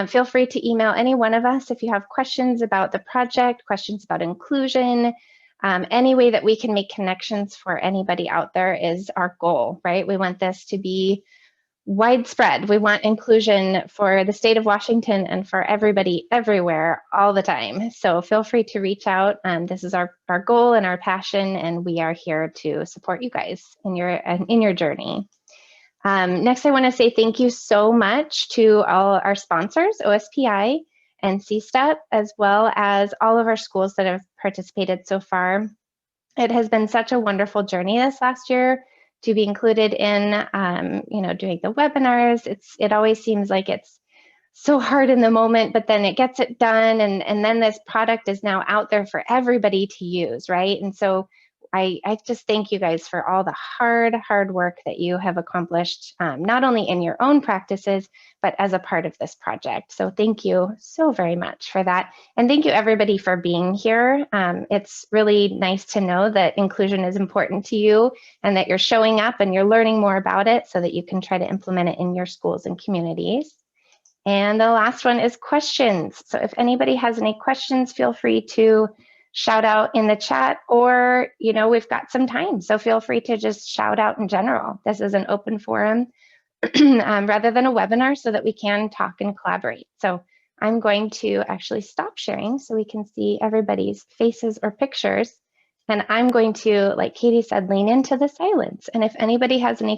Feel free to email any one of us if you have questions about the project, questions about inclusion. Any way that we can make connections for anybody out there is our goal, right? We want this to be widespread. We want inclusion for the state of Washington and for everybody everywhere all the time. So feel free to reach out. This is our goal and our passion, and we are here to support you guys in your journey. Next, I want to say thank you so much to all our sponsors, OSPI and CSTEP, as well as all of our schools that have participated so far. It has been such a wonderful journey this last year to be included in, doing the webinars. It always seems like it's so hard in the moment, but then it gets it done, and then this product is now out there for everybody to use, right? And so I just thank you guys for all the hard work that you have accomplished, not only in your own practices, but as a part of this project. So thank you so very much for that. And thank you everybody for being here. It's really nice to know that inclusion is important to you and that you're showing up and you're learning more about it so that you can try to implement it in your schools and communities. And the last one is questions. So if anybody has any questions, feel free to shout out in the chat, or, we've got some time. So feel free to just shout out in general. This is an open forum rather than a webinar, so that we can talk and collaborate. So I'm going to actually stop sharing so we can see everybody's faces or pictures. And I'm going to, like Katie said, lean into the silence. And if anybody has any